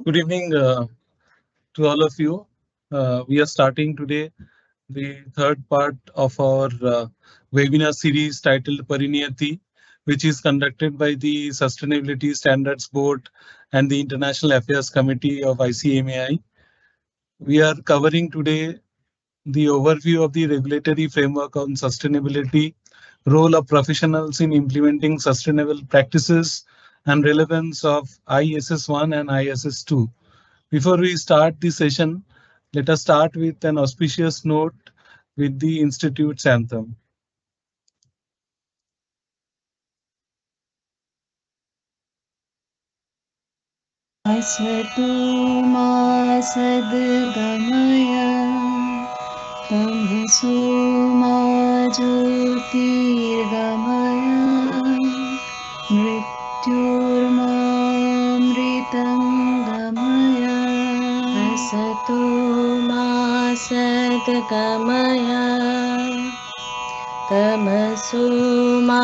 Good evening to all of you. We are starting today the third part of our webinar series titled Pariniyati, which is conducted by the Sustainability Standards Board and the International Affairs Committee of ICMAI. We are covering today the overview of the regulatory framework on sustainability, role of professionals in implementing sustainable practices, and relevance of ISS 1 and ISS 2. Before we start the session, let us start with an auspicious note with the Institute's anthem. असतु मा सद्गमय तमसो मा ज्योतिर्गमय मृत्युर्मामृतं गमय असतो मा सद्गमय तमसो मा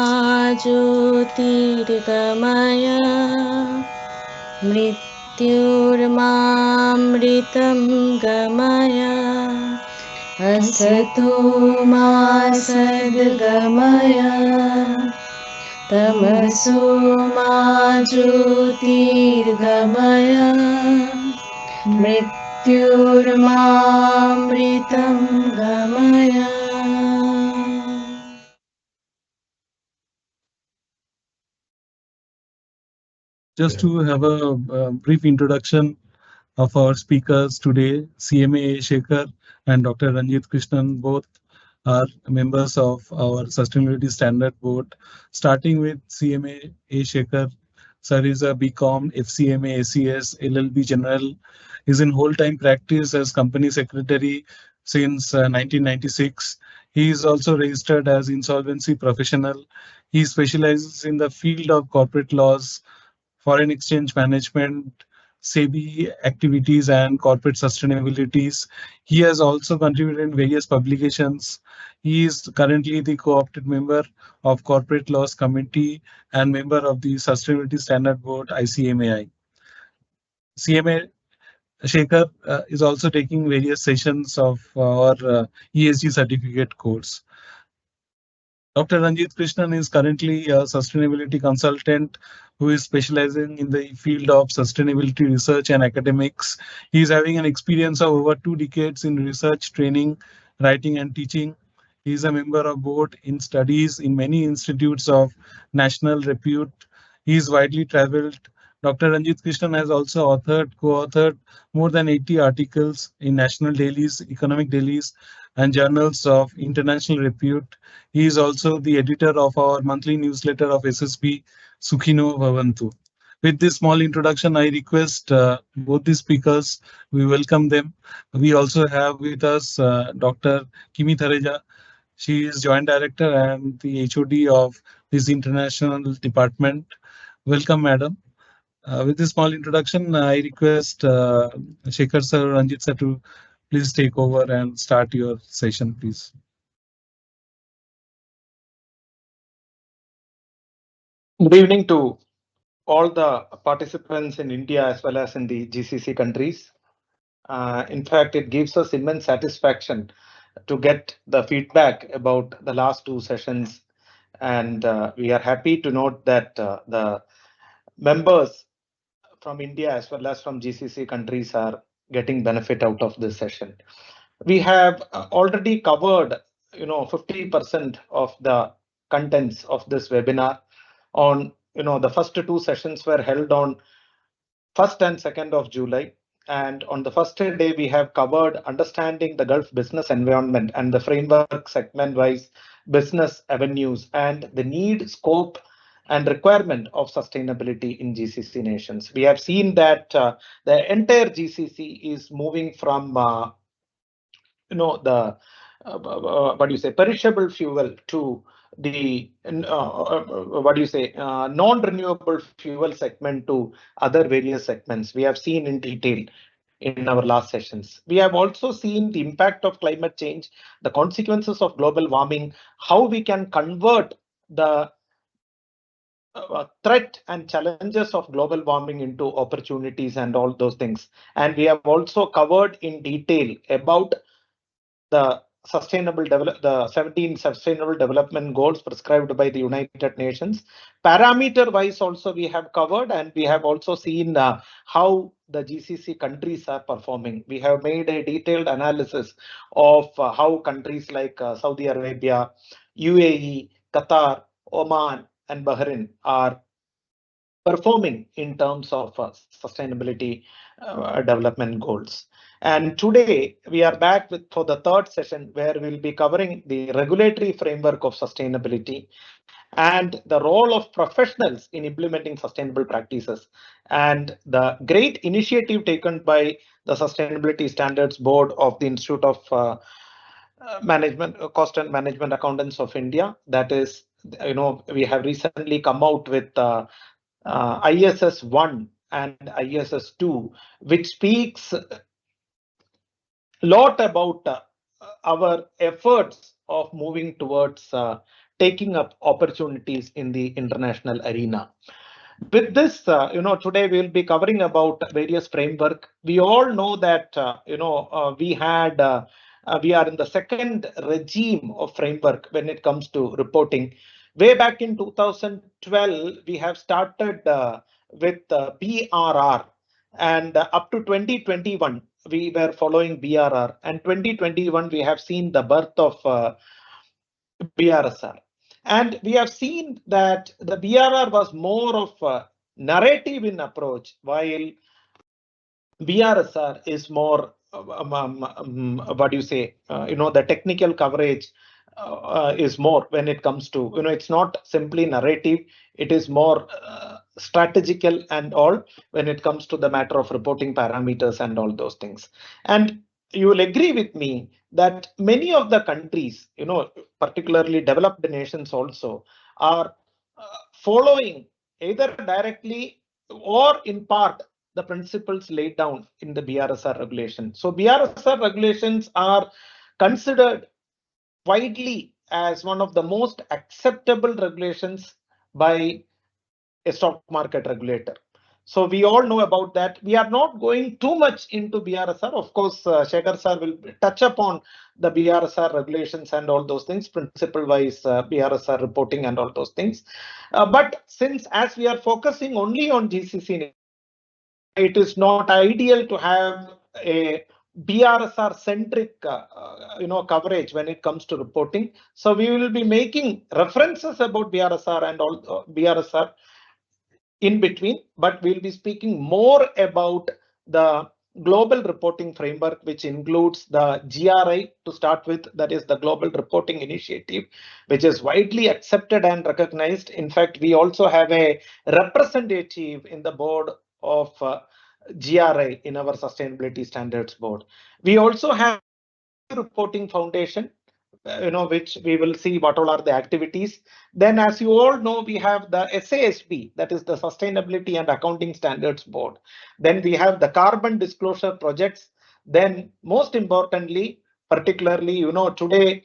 ज्योतिर्गमय मृत्युर्मामृतं गमय असतो मा सद्गमय तमसो मा ज्योतिर्गमय मृत्युर्मामृतं गमय. Just to have a brief introduction of our speakers today, CMA Shekhar and Dr. Ranjit Krishnan, both are members of our Sustainability Standard Board. Starting with CMA Shekhar, sir is a BCom, FCMA, ACS, LLB General, is in whole-time practice as company secretary since 1996. He is also registered as insolvency professional. He specializes in the field of corporate laws, foreign exchange management, SEBI activities, and corporate sustainabilities. He has also contributed in various publications. He is currently the co-opted member of Corporate Laws Committee and member of the Sustainability Standard Board (ICMAI). CMA Shekhar is also taking various sessions of our ESG certificate course. Dr. Ranjit Krishnan is currently a sustainability consultant who is specializing in the field of sustainability research and academics. He is having an experience of over 2 decades in research, training, writing, and teaching. He is a member of board in studies in many institutes of national repute. He is widely traveled. Dr. Ranjit Krishnan has also co-authored more than 80 articles in national dailies, economic dailies, and journals of international repute. He is also the editor of our monthly newsletter of SSB, Sukhino Bhavantu. With this small introduction, I request both the speakers, we welcome them. We also have with us Dr. Kimi Thareja. She is Joint Director and the HOD of this international department. Welcome, madam. With this small introduction, I request Shekhar sir, Ranjit sir to please take over and start your session, please. Good evening to all the participants in India as well as in the GCC countries. In fact, it gives us immense satisfaction to get the feedback about the last two sessions. And we are happy to note that the members from India as well as from GCC countries are getting benefit out of this session. We have already covered, 50% of the contents of this webinar on, the first two sessions were held on 1st and 2nd of July. And on the first day, we have covered understanding the Gulf business environment and the framework segment-wise business avenues and the need, scope, and requirement of sustainability in GCC nations. We have seen that the entire GCC is moving from, the what do you say, perishable fuel to the non-renewable fuel segment to other various segments. We have seen in detail in our last sessions. We have also seen the impact of climate change, the consequences of global warming, how we can convert the threat and challenges of global warming into opportunities and all those things. And we have also covered in detail about the the 17 sustainable development goals prescribed by the United Nations. Parameter wise also we have covered, and we have also seen how the GCC countries are performing. We have made a detailed analysis of how countries like Saudi Arabia, UAE, Qatar, Oman and Bahrain are performing in terms of sustainability development goals. And today we are back with for the third session, where we'll be covering the regulatory framework of sustainability and the role of professionals in implementing sustainable practices, and the great initiative taken by the Sustainability Standards Board of the Institute of Management, Cost and Management Accountants of India. That is, we have recently come out with ISS 1 and ISS 2, which speaks a lot about our efforts of moving towards taking up opportunities in the international arena. With this, today we'll be covering about various framework. We all know that, we are in the second regime of framework when it comes to reporting. Way back in 2012, we have started with BRR, and up to 2021, we were following BRR, and 2021, we have seen the birth of BRSR. And we have seen that the BRR was more of a narrative in approach, while BRSR is more, what do you say, the technical coverage is more when it comes to, it's not simply narrative, it is more strategical and all when it comes to the matter of reporting parameters and all those things. And you will agree with me that many of the countries, particularly developed nations also, are following either directly or in part the principles laid down in the BRSR regulation. So BRSR regulations are considered widely as one of the most acceptable regulations by a stock market regulator. So we all know about that. We are not going too much into BRSR. Of course, Shekhar sir will touch upon the BRSR regulations and all those things, principle-wise BRSR reporting and all those things. But since as we are focusing only on GCC, it is not ideal to have a BRSR centric coverage when it comes to reporting. So we will be making references about BRSR and all BRSR in between, but we'll be speaking more about the global reporting framework, which includes the GRI to start with, that is the Global Reporting Initiative, which is widely accepted and recognized. In fact, we also have a representative in the board of GRI in our Sustainability Standards Board. We also have Reporting Foundation, which we will see what all are the activities. Then, as you all know, we have the SASB, that is the Sustainability and Accounting Standards Board. Then we have the Carbon Disclosure Projects. Then, most importantly, particularly, today,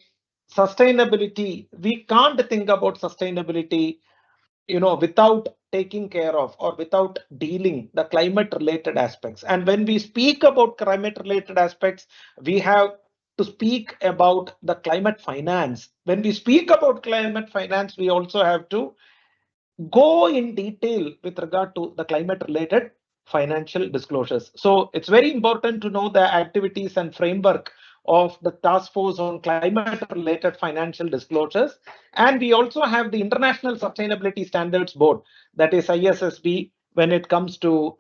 sustainability, we can't think about sustainability, without taking care of or without dealing the climate related aspects. And when we speak about climate related aspects, we have to speak about the climate finance. When we speak about climate finance, we also have to go in detail with regard to the climate related financial disclosures. So it's very important to know the activities and framework of the task force on climate related financial disclosures. And we also have the International Sustainability Standards Board, that is ISSB, when it comes to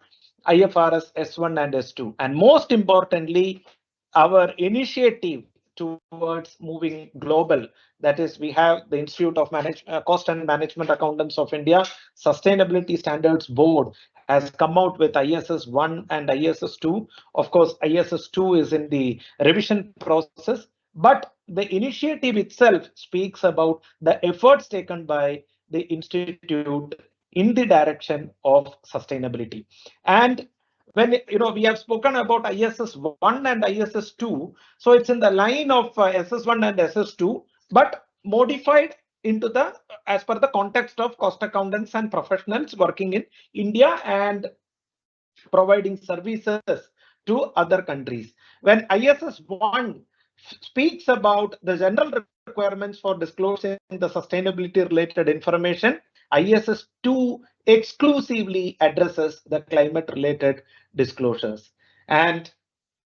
IFRS S1 and S2. And most importantly, our initiative towards moving global, that is, we have the Institute of Cost and Management Accountants of India, Sustainability Standards Board has come out with ISS 1 and ISS 2. Of course, ISS 2 is in the revision process, but the initiative itself speaks about the efforts taken by the institute in the direction of sustainability. And when we have spoken about ISS 1 and ISS 2, so it's in the line of SS1 and SS2, but modified into the as per the context of cost accountants and professionals working in India and providing services to other countries. When ISS 1 speaks about the general requirements for disclosing the sustainability related information, ISS 2 exclusively addresses the climate related disclosures. And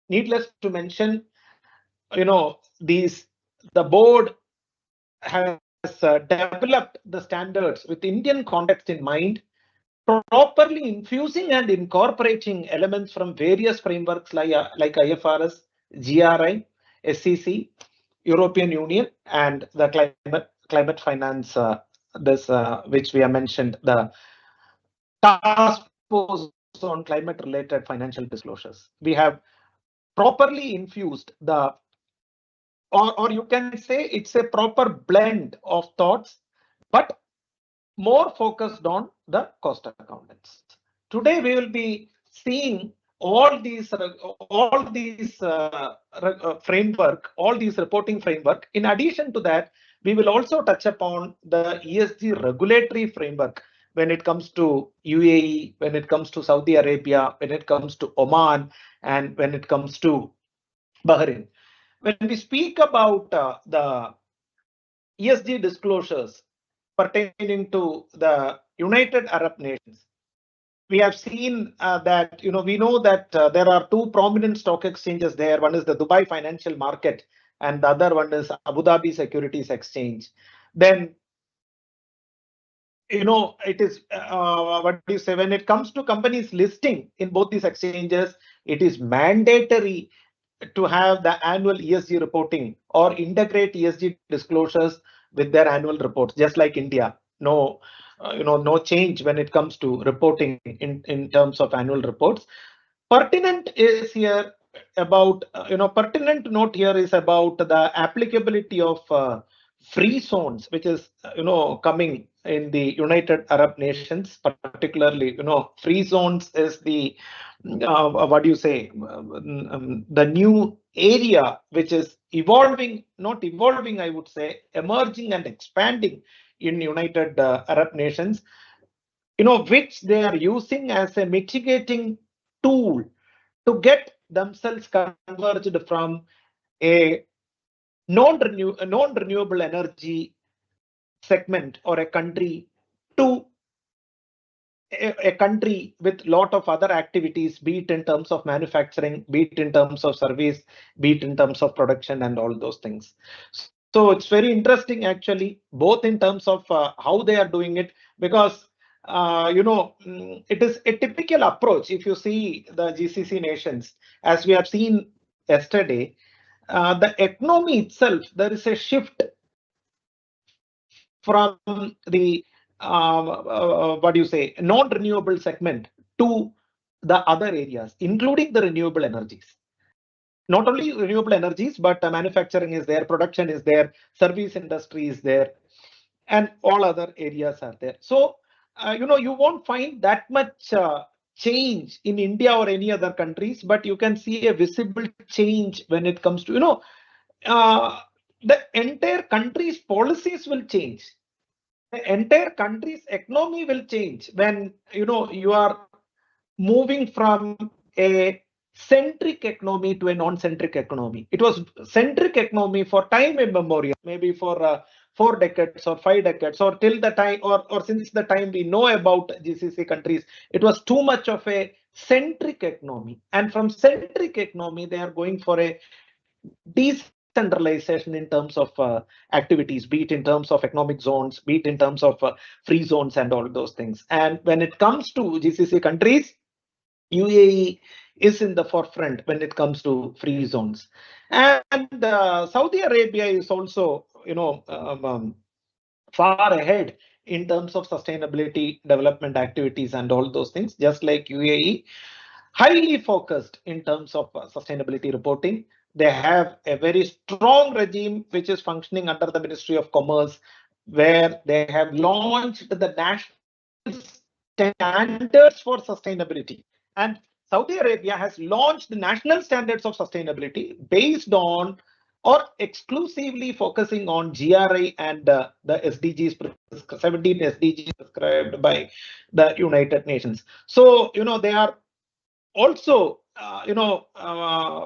needless to mention, the board has developed the standards with Indian context in mind, properly infusing and incorporating elements from various frameworks like IFRS, GRI, SEC, European Union, and the climate finance, which we have mentioned, the task force on climate related financial disclosures. We have properly infused the, or you can say it's a proper blend of thoughts, but more focused on the cost accountants. Today we will be seeing all these framework, all these reporting framework. In addition to that, we will also touch upon the ESG regulatory framework when it comes to UAE, when it comes to Saudi Arabia, when it comes to Oman, and when it comes to Bahrain. When we speak about the ESG disclosures pertaining to the United Arab Nations, we have seen that, we know that there are two prominent stock exchanges there. One is the Dubai Financial Market and the other one is Abu Dhabi Securities Exchange. Then, it is, what do you say, when it comes to companies listing in both these exchanges, it is mandatory to have the annual ESG reporting or integrate ESG disclosures with their annual reports, just like India. No, no change when it comes to reporting in terms of annual reports. Pertinent is here about, pertinent note here is about the applicability of free zones, which is, coming in the United Arab Nations, particularly, free zones is the, what do you say, the new area which is evolving, not evolving, I would say, emerging and expanding in United Arab Nations, which they are using as a mitigating tool to get themselves converged from a non-renewable energy segment or a country to a country with lot of other activities, be it in terms of manufacturing, be it in terms of service, be it in terms of production and all those things. So it's very interesting actually, both in terms of how they are doing it, because it is a typical approach. If you see the GCC nations, as we have seen yesterday, the economy itself, there is a shift from the what do you say, non-renewable segment to the other areas, including the renewable energies. Not only renewable energies, but manufacturing is there, production is there, service industry is there, and all other areas are there. So, you won't find that much change in India or any other countries, but you can see a visible change when it comes to, the entire country's policies will change. The entire country's economy will change when, you are moving from a centric economy to a non-centric economy. It was centric economy for time immemorial, maybe for 4 decades or 5 decades, or till the time, or since the time we know about GCC countries, it was too much of a centric economy. And from centric economy, they are going for a decentralization in terms of activities, be it in terms of economic zones, be it in terms of free zones and all those things. And when it comes to GCC countries, UAE is in the forefront when it comes to free zones. And Saudi Arabia is also, far ahead in terms of sustainability development activities and all those things, just like UAE, highly focused in terms of sustainability reporting. They have a very strong regime which is functioning under the Ministry of Commerce, where they have launched the national standards for sustainability. And Saudi Arabia has launched the national standards of sustainability based on or exclusively focusing on GRI and the SDGs, 17 SDGs prescribed by the United Nations. So, they are also,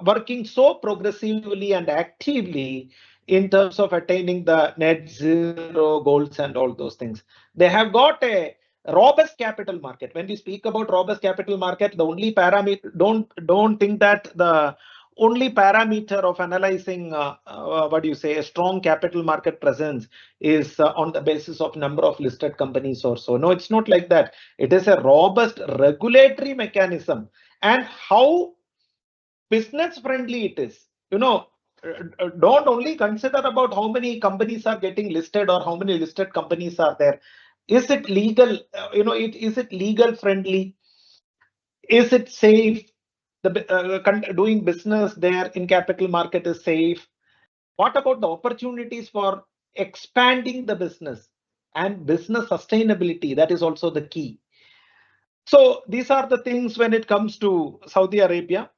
working so progressively and actively in terms of attaining the net zero goals and all those things. They have got a robust capital market. When we speak about robust capital market, the only parameter, don't think that the only parameter of analyzing what do you say, a strong capital market presence is on the basis of number of listed companies or so. No, it's not like that. It is a robust regulatory mechanism, and how business friendly it is. Don't only consider about how many companies are getting listed or how many listed companies are there. Is it legal? Is it legal friendly? Is it safe? Doing business there in capital market is safe. What about the opportunities for expanding the business and business sustainability? That is also the key. So these are the things when it comes to Saudi Arabia.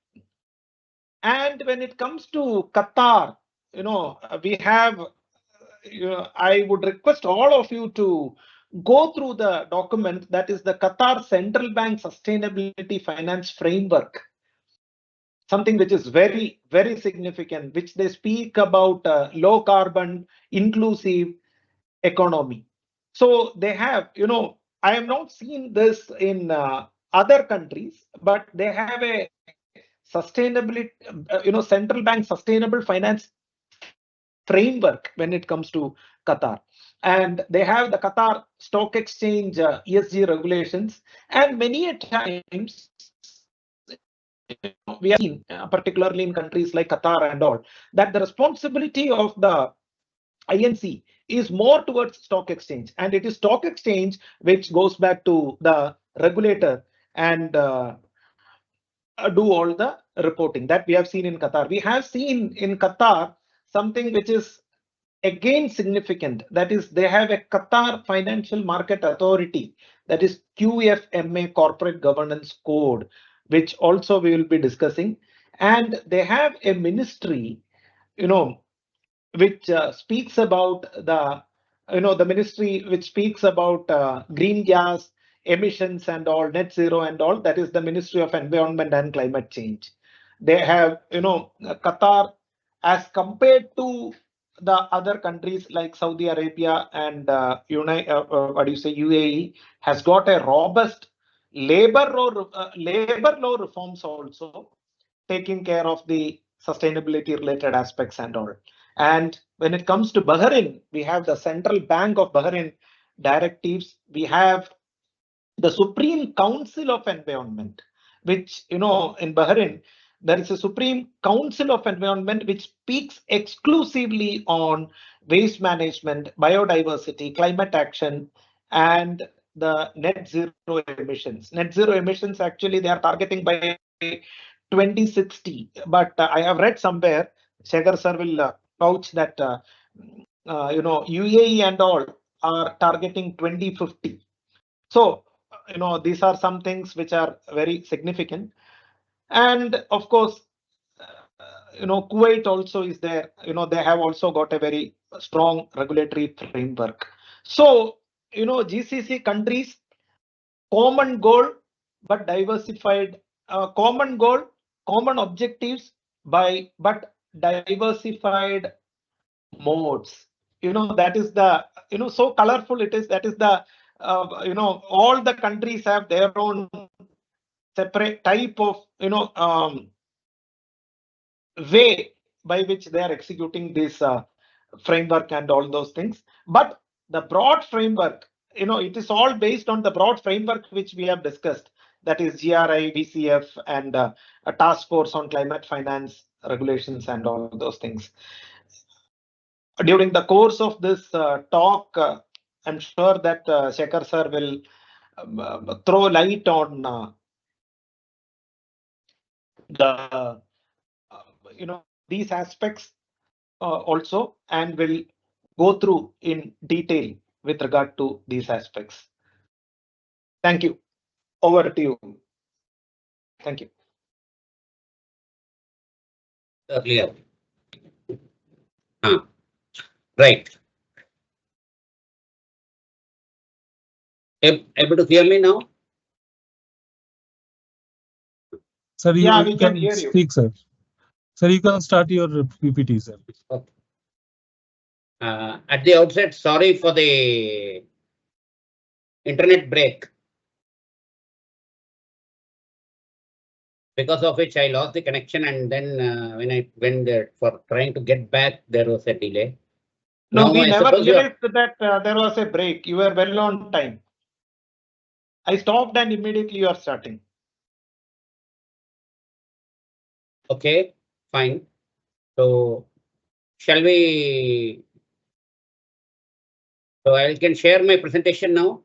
And when it comes to Qatar, we have, I would request all of you to go through the document, that is the Qatar Central Bank Sustainability Finance Framework. Something which is very, very significant, which they speak about low carbon, inclusive economy. So they have, I have not seen this in other countries, but they have a sustainability, central bank sustainable finance framework when it comes to Qatar. And they have the Qatar Stock Exchange ESG regulations. And many a times, we have seen, particularly in countries like Qatar and all, that the responsibility of the INC is more towards stock exchange, and it is stock exchange which goes back to the regulator and do all the reporting. That we have seen in Qatar. We have seen in Qatar something which is again significant. That is, they have a Qatar Financial Market Authority, that is QFMA Corporate Governance Code, which also we will be discussing. And they have a ministry, which speaks about the ministry which speaks about green gas emissions and all, net zero and all. That is the Ministry of Environment and Climate Change. They have, Qatar, as compared to the other countries like Saudi Arabia and UAE, has got a robust labor law reforms also, taking care of the sustainability related aspects and all. And when it comes to Bahrain, we have the Central Bank of Bahrain directives. We have the Supreme Council of Environment, which, in Bahrain, there is a Supreme Council of Environment which speaks exclusively on waste management, biodiversity, climate action, and the net zero emissions. Net zero emissions, actually, they are targeting by 2060. But I have read somewhere, Shekhar sir will vouch that UAE and all are targeting 2050. So these are some things which are very significant. And of course, Kuwait also is there. They have also got a very strong regulatory framework. So GCC countries, common goal but diversified, common goal, common objectives but diversified modes. That is the, so colorful it is. That is the, all the countries have their own separate type of, way by which they are executing this framework and all those things. But the broad framework, it is all based on the broad framework which we have discussed. That is GRI, VCF, and a task force on climate finance regulations and all those things. During the course of this talk, I'm sure that Shekhar sir will throw light on the these aspects also, and will go through in detail with regard to these aspects. Thank you. Over to you. Thank you. Earlier. Right. Able to hear me now? Sir, Yeah, you we can can hear you. speak, sir. Sir, you can start your PPT, sir. Okay. At the outset, sorry for the internet break, because of which I lost the connection, and then when I went there for trying to get back, there was a delay. No, Now we I never suppose you are- realized that there was a break. You were well on time. I stopped and immediately you are starting. Okay, fine. So shall we? So I can share my presentation now.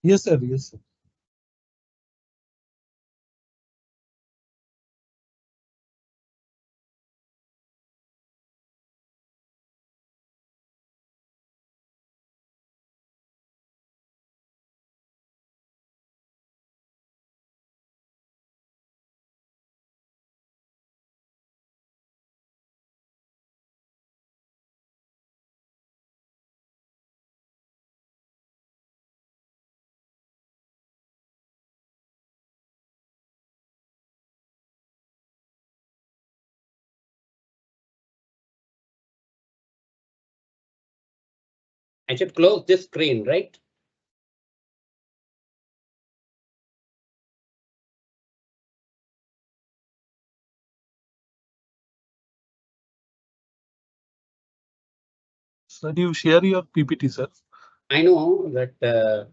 Yes, sir. Yes, sir. I should close this screen, right? Sir, you share your PPT, sir. I know that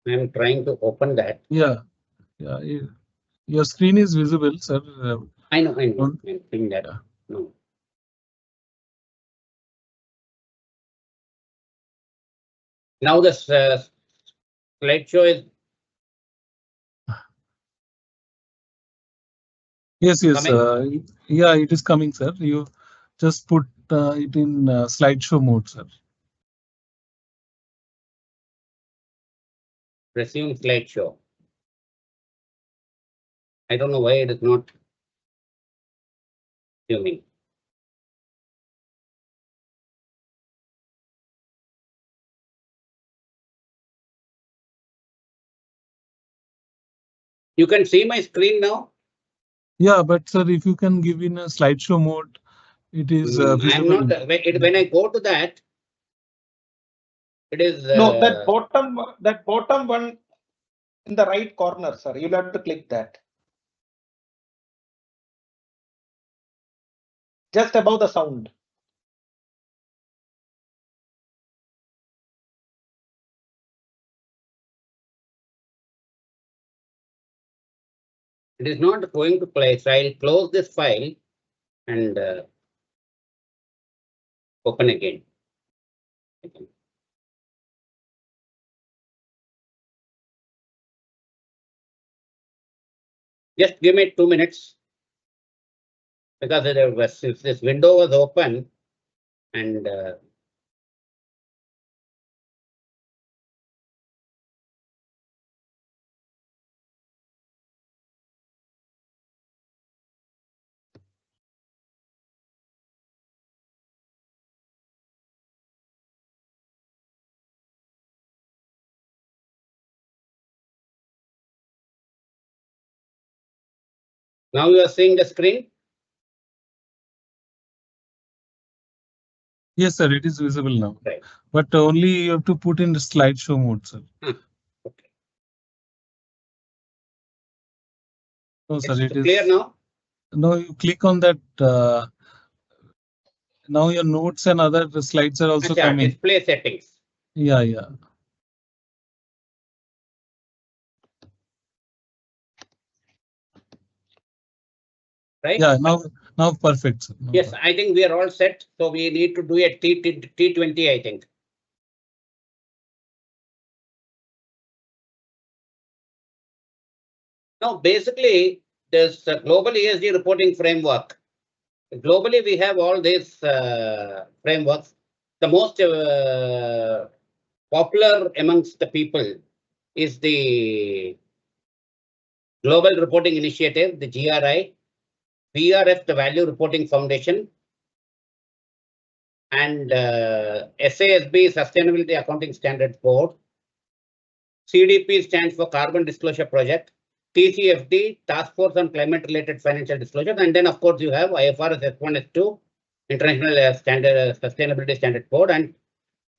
I'm trying to open that. Yeah, yeah. Your screen is visible, sir. I know. on- I'm doing that. Yeah. No. Now this slideshow is Yes, yes. coming. Yeah, it is coming, sir. You just put it in slideshow mode, sir. Resume slideshow. I don't know why it is not resuming. You can see my screen now. Yeah, but sir, if you can give in a slideshow mode, it is I'm visible. not. When I go to that, it is. No, that bottom one in the right corner, sir. You'll have to click that. Just above the sound. It is not going to play. So I'll close this file and open again. Just give me 2 minutes, because there was, if this window was open and now you are seeing the screen. Yes, sir. It is visible now. Right. But only you have to put in the slideshow mode, sir. Okay. No, sir. It's It clear is now. no. You click on that. Now your notes and other slides are also Achha, coming. display settings. Yeah, yeah. Right? Yeah, now perfect, sir. Now Yes, perfect. I think we are all set. So we need to do a T20, I think. Now, basically, there's a global ESG reporting framework. Globally, we have all these frameworks. The most popular amongst the people is the Global Reporting Initiative, the GRI. VRF, the Value Reporting Foundation, and SASB, Sustainability Accounting Standards Board. CDP stands for Carbon Disclosure Project. TCFD, Task Force on Climate Related Financial Disclosures. And then, of course, you have IFRS S1, S2, International Sustainability Standard Board. And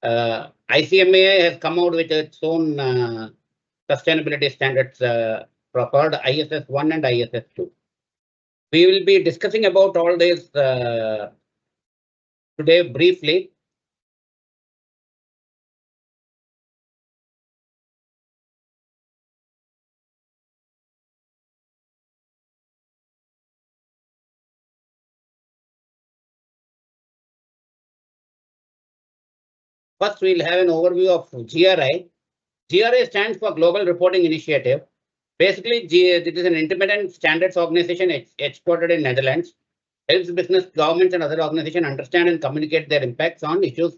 ICMA has come out with its own sustainability standards called ISS 1 and ISS 2. We will be discussing about all this today briefly. First, we'll have an overview of GRI. GRI stands for Global Reporting Initiative. Basically, it is an independent standards organization headquartered in Netherlands. Helps business, governments, and other organizations understand and communicate their impacts on issues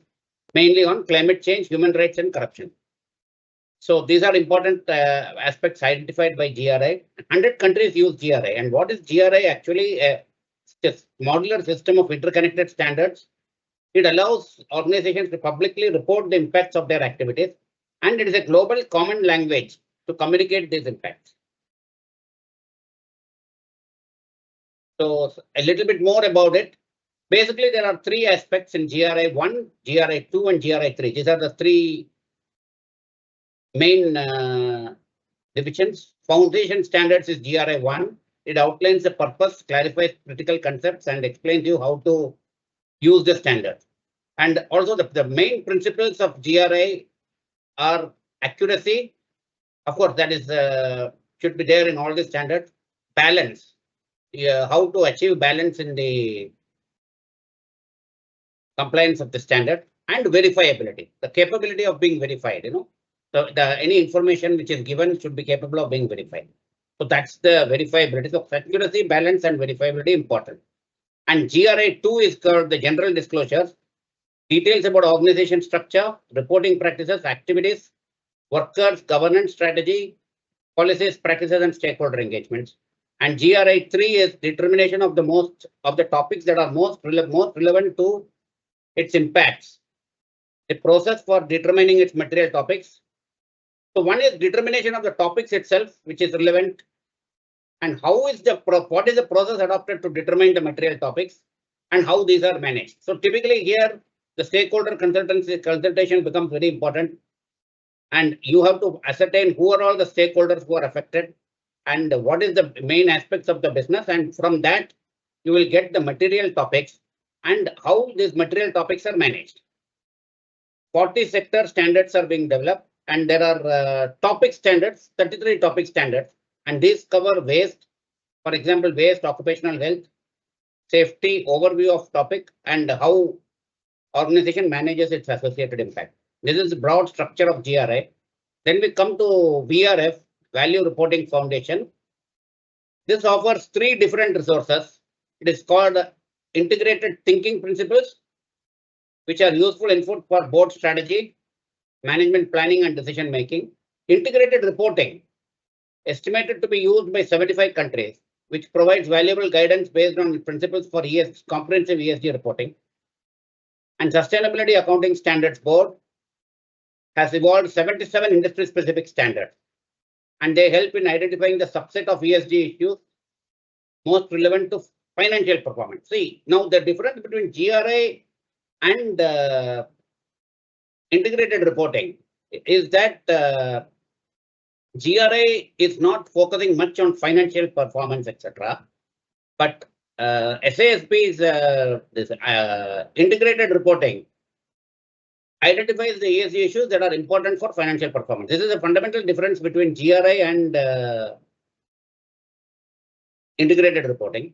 mainly on climate change, human rights, and corruption. So these are important aspects identified by GRI. 100 countries use GRI. And what is GRI actually? It's a modular system of interconnected standards. It allows organizations to publicly report the impacts of their activities, and it is a global common language to communicate these impacts. So a little bit more about it. Basically, there are three aspects in GRI 1, GRI 2, and GRI 3. These are the three main divisions. Foundation standards is GRI 1. It outlines the purpose, clarifies critical concepts, and explains you how to use the standard. And also the main principles of GRI are accuracy. Of course, that is should be there in all the standards. Balance, how to achieve balance in the compliance of the standard, and verifiability, the capability of being verified. So any information which is given should be capable of being verified. So that's the verifiability. So accuracy, balance, and verifiability important. And GRI 2 is called the general disclosures, details about organization structure, reporting practices, activities, workers, governance strategy, policies, practices, and stakeholder engagements. And GRI 3 is determination of the topics that are most relevant to its impacts. The process for determining its material topics. So one is determination of the topics itself, which is relevant, and what is the process adopted to determine the material topics, and how these are managed. So typically here, the stakeholder consultation becomes very important, and you have to ascertain who are all the stakeholders who are affected, and what is the main aspects of the business, and from that you will get the material topics and how these material topics are managed. 40 sector standards are being developed, and there are topic standards, 33 topic standards, and these cover waste, for example, waste, occupational health, safety, overview of topic, and how organization manages its associated impact. This is the broad structure of GRI. Then we come to VRF, Value Reporting Foundation. This offers 3 different resources. It is called Integrated Thinking Principles, which are useful input for board strategy, management planning, and decision making. Integrated Reporting, estimated to be used by 75 countries, which provides valuable guidance based on principles for comprehensive ESG reporting. And Sustainability Accounting Standards Board has evolved 77 industry-specific standards, and they help in identifying the subset of ESG issues most relevant to financial performance. See, now the difference between GRI and integrated reporting is that GRI is not focusing much on financial performance, etc. But SASB's integrated reporting identifies the ESG issues that are important for financial performance. This is a fundamental difference between GRI and integrated reporting.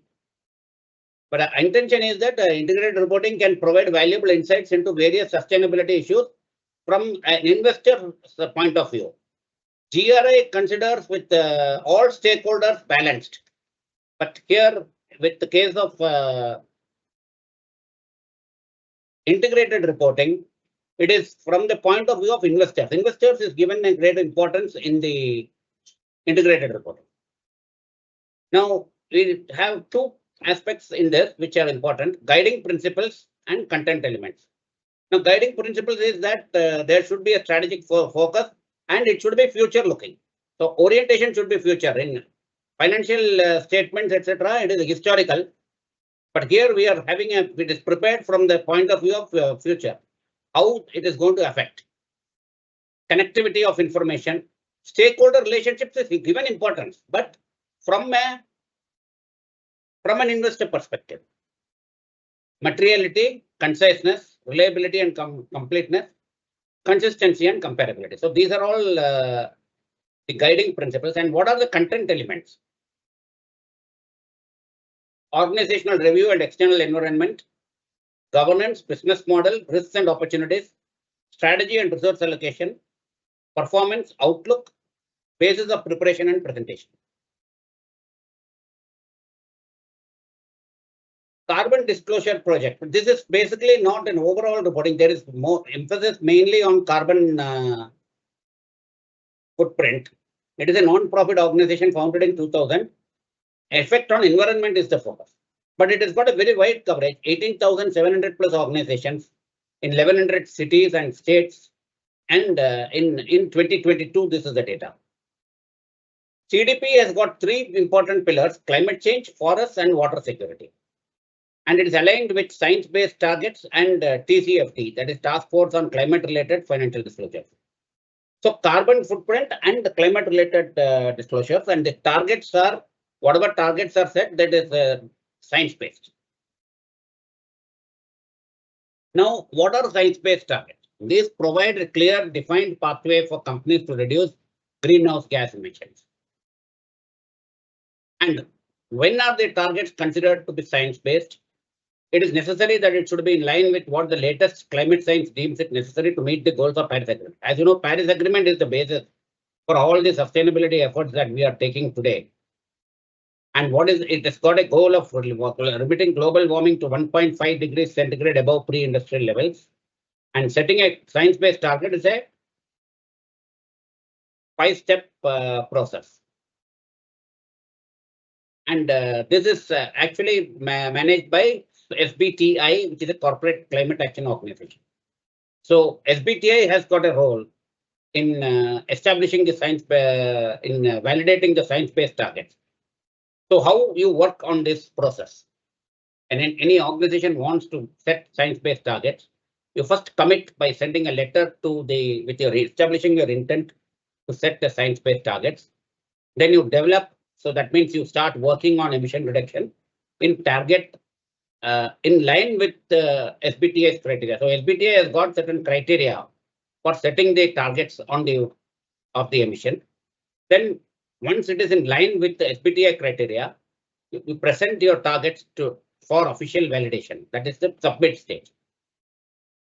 But our intention is that integrated reporting can provide valuable insights into various sustainability issues from an investor's point of view. GRI considers with all stakeholders balanced. But here, with the case of integrated reporting, it is from the point of view of investors. Investors is given a great importance in the integrated reporting. Now, we have 2 aspects in this which are important: guiding principles and content elements. Now, guiding principles is that there should be a strategic focus and it should be future looking. So orientation should be future. In financial statements, etc., it is historical. But here we are having it is prepared from the point of view of future, how it is going to affect. Connectivity of information, stakeholder relationships is given importance, but from an investor perspective. Materiality, conciseness, reliability and completeness, consistency and comparability. So these are all the guiding principles. And what are the content elements? Organizational review and external environment, governance, business model, risks and opportunities, strategy and resource allocation, performance, outlook, basis of preparation and presentation. Carbon disclosure project. This is basically not an overall reporting. There is more emphasis mainly on carbon footprint. It is a non-profit organization founded in 2000. Effect on environment is the focus, but it has got a very wide coverage. 18,700 plus organizations in 1,100 cities and states. And in 2022, this is the data. CDP has got three important pillars: climate change, forests, and water security. And it is aligned with science-based targets and TCFD, that is Task Force on Climate-Related Financial Disclosures. So carbon footprint and the climate-related disclosures, and the targets are, whatever targets are set, that is science-based. Now, what are science-based targets? These provide a clear, defined pathway for companies to reduce greenhouse gas emissions. And when are the targets considered to be science-based? It is necessary that it should be in line with what the latest climate science deems it necessary to meet the goals of Paris Agreement. As you know, Paris Agreement is the basis for all the sustainability efforts that we are taking today. And what is it has got a goal of limiting global warming to 1.5 degrees centigrade above pre-industrial levels. And setting a science-based target is a 5-step process. And this is actually managed by SBTi, which is a corporate climate action organization. So SBTi has got a role in establishing the science, in validating the science-based targets. So how you work on this process? And any organization wants to set science-based targets, you first commit by sending a letter to with your establishing your intent to set the science-based targets. Then you develop, so that means you start working on emission reduction in target in line with SBTi's criteria. So SBTi has got certain criteria for setting the targets on of the emission. Then once it is in line with the SBTi criteria, you present your targets for official validation. That is the submit stage.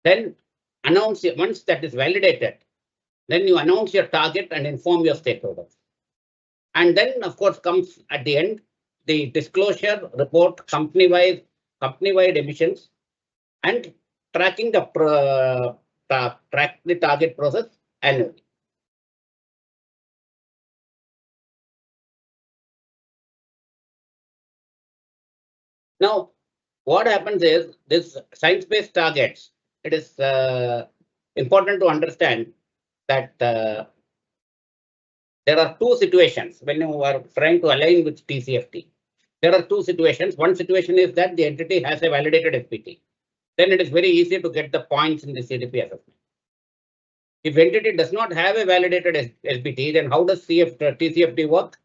Then announce it. Once that is validated, then you announce your target and inform your stakeholders. And then, of course, comes at the end the disclosure report, company-wide emissions, and tracking the track the target process annually. Now, what happens is this science-based targets. It is important to understand that there are two situations when you are trying to align with TCFD. There are two situations. One situation is that the entity has a validated SBT. Then it is very easy to get the points in the CDP assessment. If entity does not have a validated SBT, then how does TCFD work?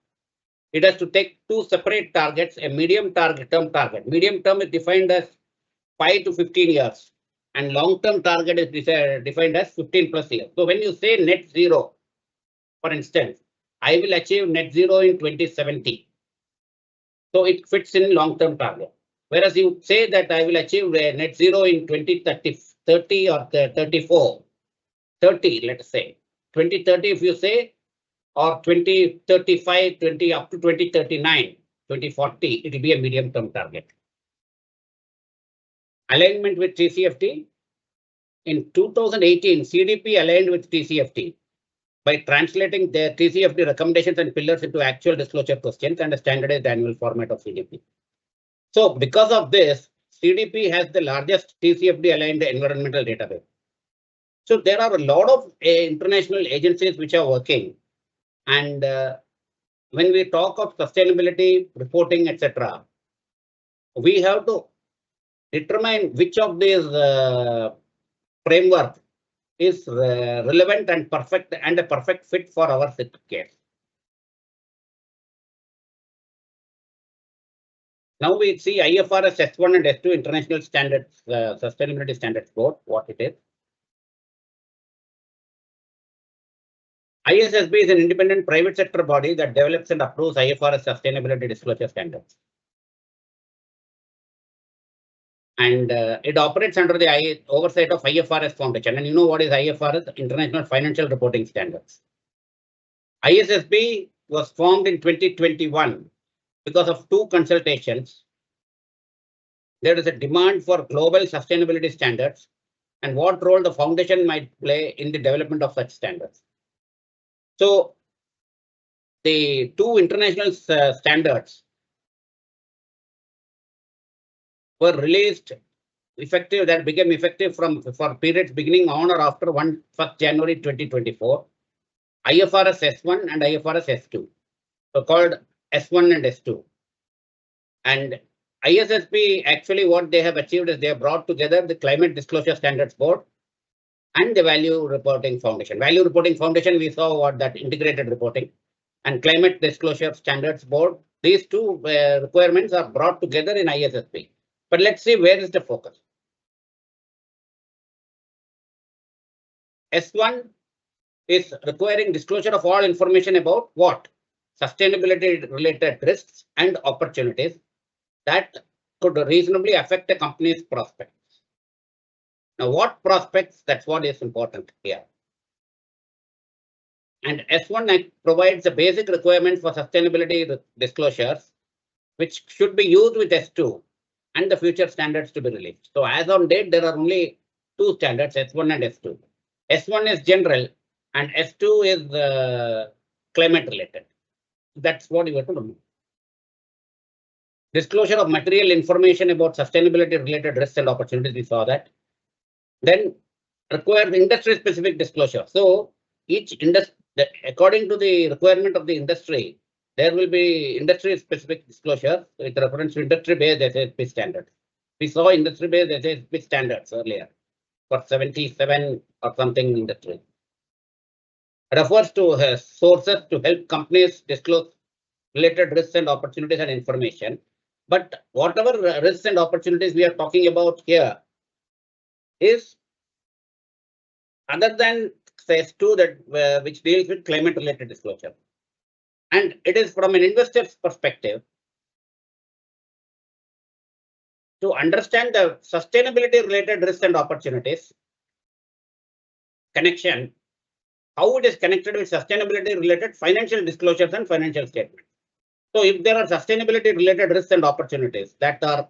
It has to take two separate targets, a medium term target. Medium term is defined as 5 to 15 years. And long-term target is defined as 15 plus years. So when you say net zero, for instance, I will achieve net zero in 2070. So it fits in long-term target. Whereas you say that I will achieve net zero in 2030 or 34, 30, let's say 2030, if you say, or 2035, 20 up to 2039, 2040, it will be a medium-term target. Alignment with TCFD. In 2018, CDP aligned with TCFD by translating their TCFD recommendations and pillars into actual disclosure questions and a standardized annual format of CDP. So because of this, CDP has the largest TCFD aligned environmental database. So there are a lot of international agencies which are working, and when we talk of sustainability reporting, etc., we have to determine which of these framework is relevant and perfect and a perfect fit for our case. Now we see IFRS S1 and S2 International Standards, Sustainability Standards Board, what it is. ISSB is an independent private sector body that develops and approves IFRS sustainability disclosure standards. And it operates under the oversight of IFRS Foundation. And you know what is IFRS? International Financial Reporting Standards. ISSB was formed in 2021 because of two consultations. There is a demand for global sustainability standards and what role the foundation might play in the development of such standards. So the two international standards were released effective, that became effective for periods beginning on or after 1st January 2024. IFRS S1 and IFRS S2, so called S1 and S2. And ISSB, actually what they have achieved is they have brought together the Climate Disclosure Standards Board and the Value Reporting Foundation. Value Reporting Foundation, we saw what that integrated reporting, and Climate Disclosure Standards Board. These two requirements are brought together in ISSB. But let's see where is the focus. S1 is requiring disclosure of all information about what? Sustainability related risks and opportunities that could reasonably affect a company's prospects. Now, what prospects? That's what is important here. And S1 provides a basic requirement for sustainability disclosures, which should be used with S2 and the future standards to be released. So as on date, there are only two standards, S1 and S2. S1 is general and S2 is climate related. That's what you have to know. Disclosure of material information about sustainability related risks and opportunities, we saw that. Then requires industry specific disclosure. So each industry, according to the requirement of the industry, there will be industry specific disclosure with reference to industry based SASB standards. We saw industry based SASB standards earlier for 77 or something industry. Refers to sources to help companies disclose related risks and opportunities and information. But whatever risks and opportunities we are talking about here is other than S2 that which deals with climate related disclosure. And it is from an investor's perspective to understand the sustainability related risks and opportunities connection, how it is connected with sustainability related financial disclosures and financial statements. So if there are sustainability related risks and opportunities that are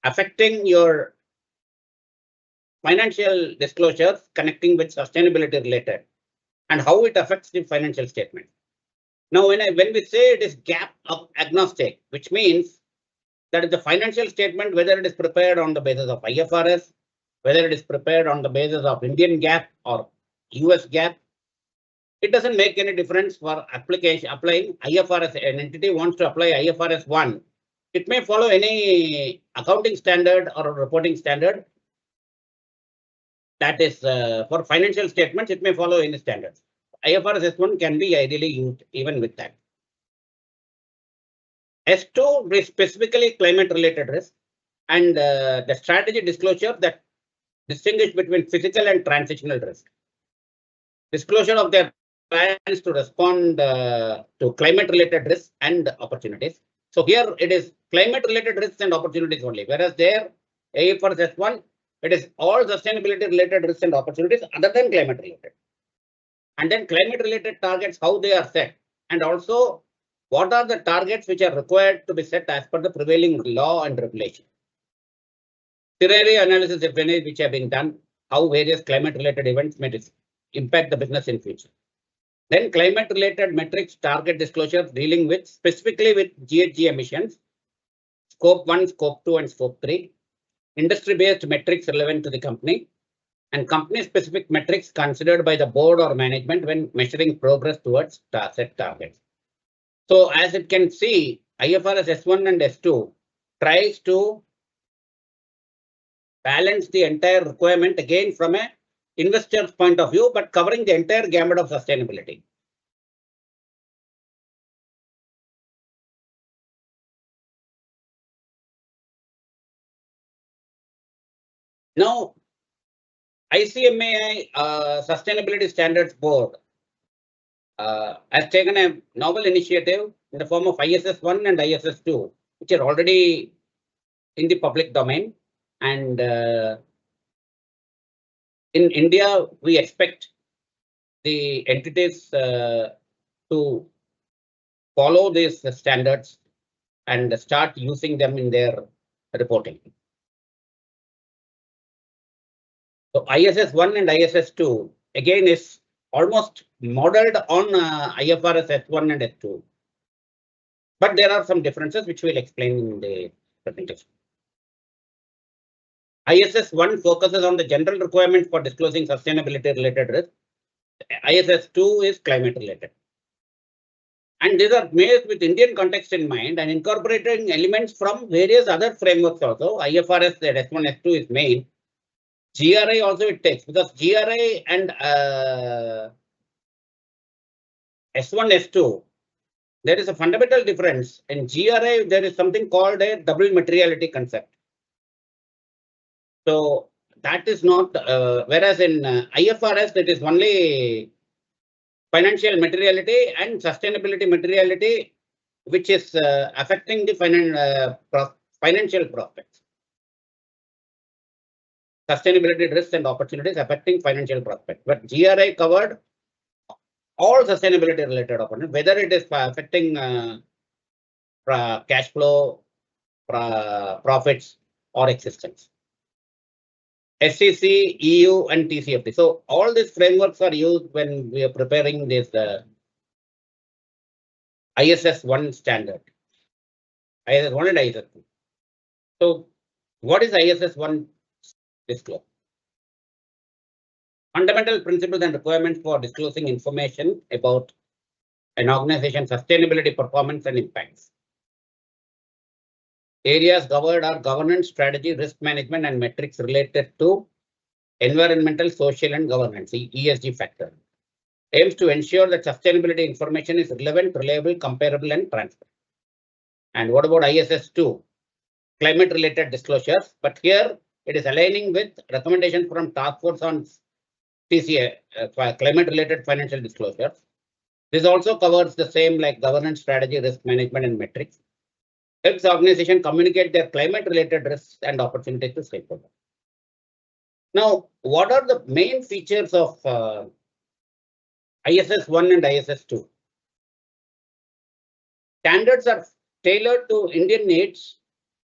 affecting your financial disclosures connecting with sustainability related and how it affects the financial statement. Now, when we say it is gap agnostic, which means that is the financial statement, whether it is prepared on the basis of IFRS, whether it is prepared on the basis of Indian GAAP or US GAAP, it doesn't make any difference for application applying IFRS. An entity wants to apply IFRS 1. It may follow any accounting standard or reporting standard. That is for financial statements, it may follow any standards. IFRS S1 can be ideally used even with that. S2 is specifically climate related risk and the strategy disclosure that distinguish between physical and transitional risk. Disclosure of their plans to respond to climate related risks and opportunities. So here it is climate related risks and opportunities only, whereas there IFRS S1, it is all sustainability related risks and opportunities other than climate related. And then climate related targets, how they are set, and also what are the targets which are required to be set as per the prevailing law and regulation. Scenario analysis, if any, which have been done, how various climate related events may impact the business in future. Then climate related metrics target disclosures dealing with specifically with GHG emissions, Scope 1, Scope 2, and Scope 3, industry-based metrics relevant to the company, and company-specific metrics considered by the board or management when measuring progress towards set targets. So as it can see, IFRS S1 and S2 tries to balance the entire requirement again from a investor's point of view, but covering the entire gamut of sustainability. Now, ICMAI Sustainability Standards Board has taken a novel initiative in the form of ISS1 and ISS2, which are already in the public domain. And in India, we expect the entities to follow these standards and start using them in their reporting. So ISS1 and ISS2 again is almost modeled on IFRS S1 and S2. But there are some differences which we'll explain in the presentation. ISS1 focuses on the general requirements for disclosing sustainability related risk. ISS2 is climate related. And these are made with Indian context in mind and incorporating elements from various other frameworks also. IFRS S1, S2 is main. GRI also it takes, because GRI and S1, S2, there is a fundamental difference. In GRI, there is something called a double materiality concept. So that is not, whereas in IFRS, it is only financial materiality and sustainability materiality, which is affecting the financial prospects. Sustainability risks and opportunities affecting financial prospects. But GRI covered all sustainability related opportunities, whether it is affecting cash flow, profits, or existence. SEC, EU, and TCFD. So all these frameworks are used when we are preparing this ISS1 standard. ISS1 and ISS2. So what is ISS1 disclosure? Fundamental principles and requirements for disclosing information about an organization's sustainability performance and impacts. Areas covered are governance, strategy, risk management, and metrics related to environmental, social, and governance, ESG factor. Aims to ensure that sustainability information is relevant, reliable, comparable, and transparent. And what about ISS2? Climate related disclosures, but here it is aligning with recommendations from Task Force on TCA, climate related financial disclosures. This also covers the same like governance, strategy, risk management, and metrics. Helps the organization communicate their climate related risks and opportunities to stakeholders. Now, what are the main features of ISS1 and ISS2? Standards are tailored to Indian needs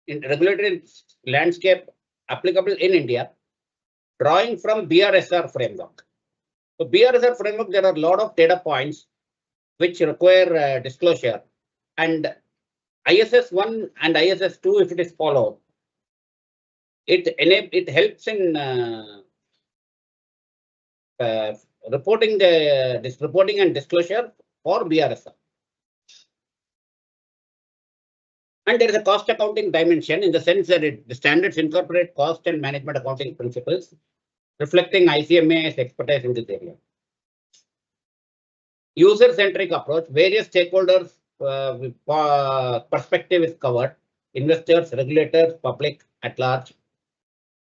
in regulatory landscape applicable in India, drawing from BRSR framework. So BRSR framework, there are a lot of data points which require disclosure, and ISS1 and ISS2, if it is followed, it helps in reporting reporting and disclosure for BRSR. And there is a cost accounting dimension in the sense that the standards incorporate cost and management accounting principles, reflecting ICMAI's expertise in this area. User-centric approach, various stakeholders perspective is covered, investors, regulators, public at large,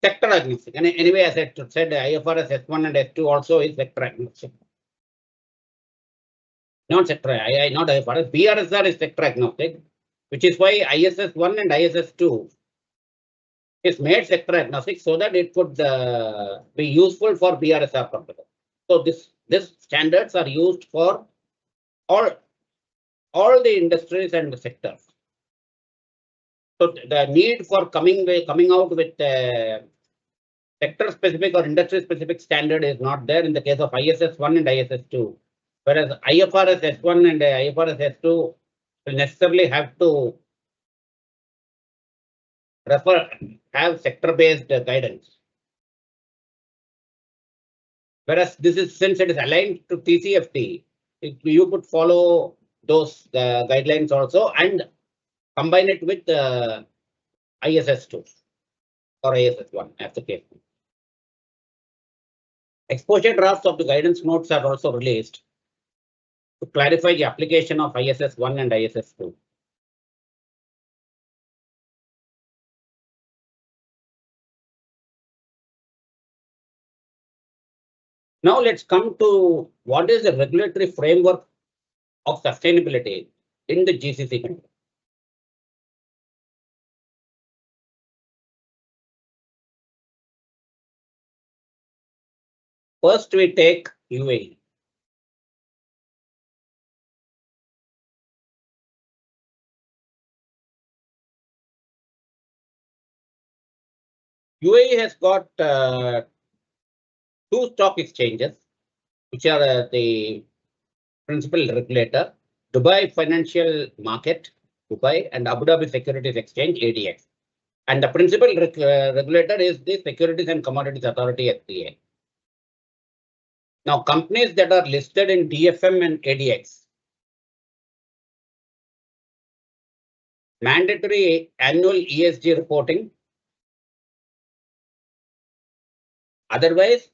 sector agnostic. And anyway, as I said, IFRS S1 and S2 also is sector agnostic. Not sector, not IFRS, BRSR is sector agnostic, which is why ISS1 and ISS2 is made sector agnostic so that it could be useful for BRSR purposes. So these standards are used for all the industries and the sectors. So the need for coming out with sector specific or industry specific standard is not there in the case of ISS1 and ISS2, whereas IFRS S1 and IFRS S2 will necessarily have to have sector-based guidance. Whereas this is, since it is aligned to TCFD, you could follow those guidelines also and combine it with ISS 2 or ISS 1 as the case. Exposure drafts of the guidance notes are also released to clarify the application of ISS 1 and ISS 2. Now let's come to what is the regulatory framework of sustainability in the GCC country. First, we take UAE. UAE has got two stock exchanges, which are the principal regulator, Dubai Financial Market, Dubai, and Abu Dhabi Securities Exchange, ADX. And the principal regulator is the Securities and Commodities Authority, SCA. Now, companies that are listed in DFM and ADX, mandatory annual ESG reporting. Otherwise,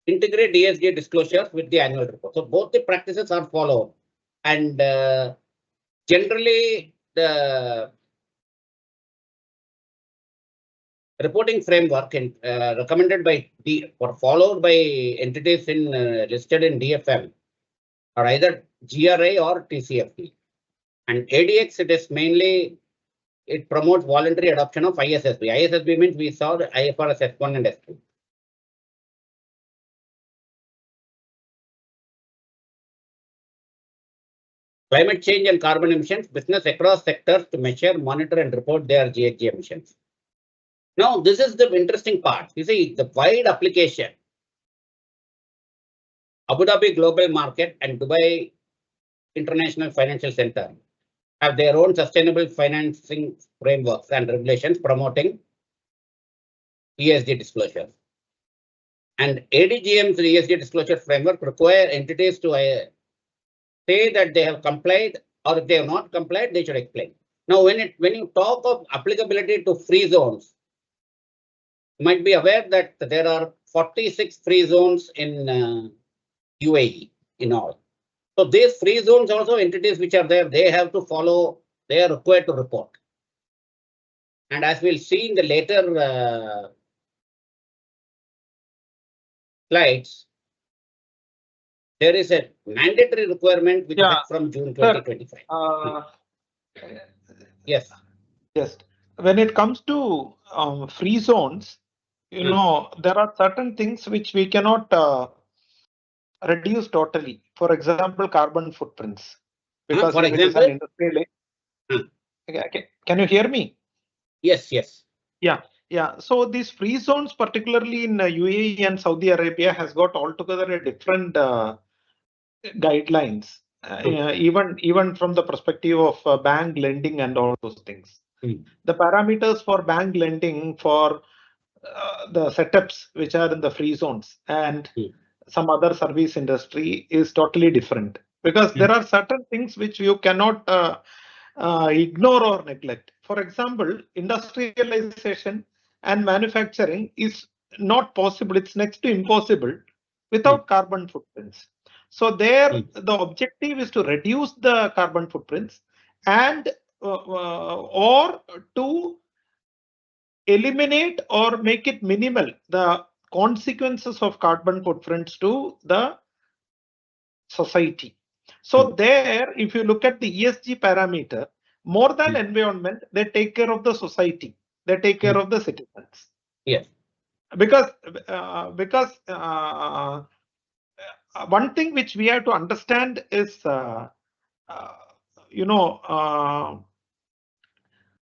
integrate ESG disclosures with the annual report. So both the practices are followed, and generally the reporting framework recommended by or followed by entities in listed in DFM are either GRI or TCFD. And ADX, it is mainly, it promotes voluntary adoption of ISSB. ISSB means we saw the IFRS S1 and S2. Climate change and carbon emissions, business across sectors to measure, monitor, and report their GHG emissions. Now, this is the interesting part. You see, the wide application. Abu Dhabi Global Market and Dubai International Financial Center have their own sustainable financing frameworks and regulations promoting ESG disclosures. And ADGM's ESG disclosure framework require entities to say that they have complied, or if they have not complied, they should explain. Now, when you talk of applicability to free zones, you might be aware that there are 46 free zones in UAE in all. So these free zones also, entities which are there, they have to follow, they are required to report. And as we'll see in the later slides, there is a mandatory requirement which is from June 2025. Yes. Yes. When it comes to free zones, you know, there are certain things which we cannot reduce totally. For example, carbon footprints. Because for example, it is an industrial. Okay. Can you hear me? Yes, yes. Yeah. So these free zones, particularly in UAE and Saudi Arabia, has got altogether a different guidelines, even from the perspective of bank lending and all those things. The parameters for bank lending for the setups which are in the free zones and some other service industry is totally different, because there are certain things which you cannot ignore or neglect. For example, industrialization and manufacturing is not possible. It's next to impossible without carbon footprints. So there, the objective is to reduce the carbon footprints and or to eliminate or make it minimal the consequences of carbon footprints to the society. So there, if you look at the ESG parameter, more than environment, they take care of the society. They take care of the citizens. Yes. Because one thing which we have to understand is,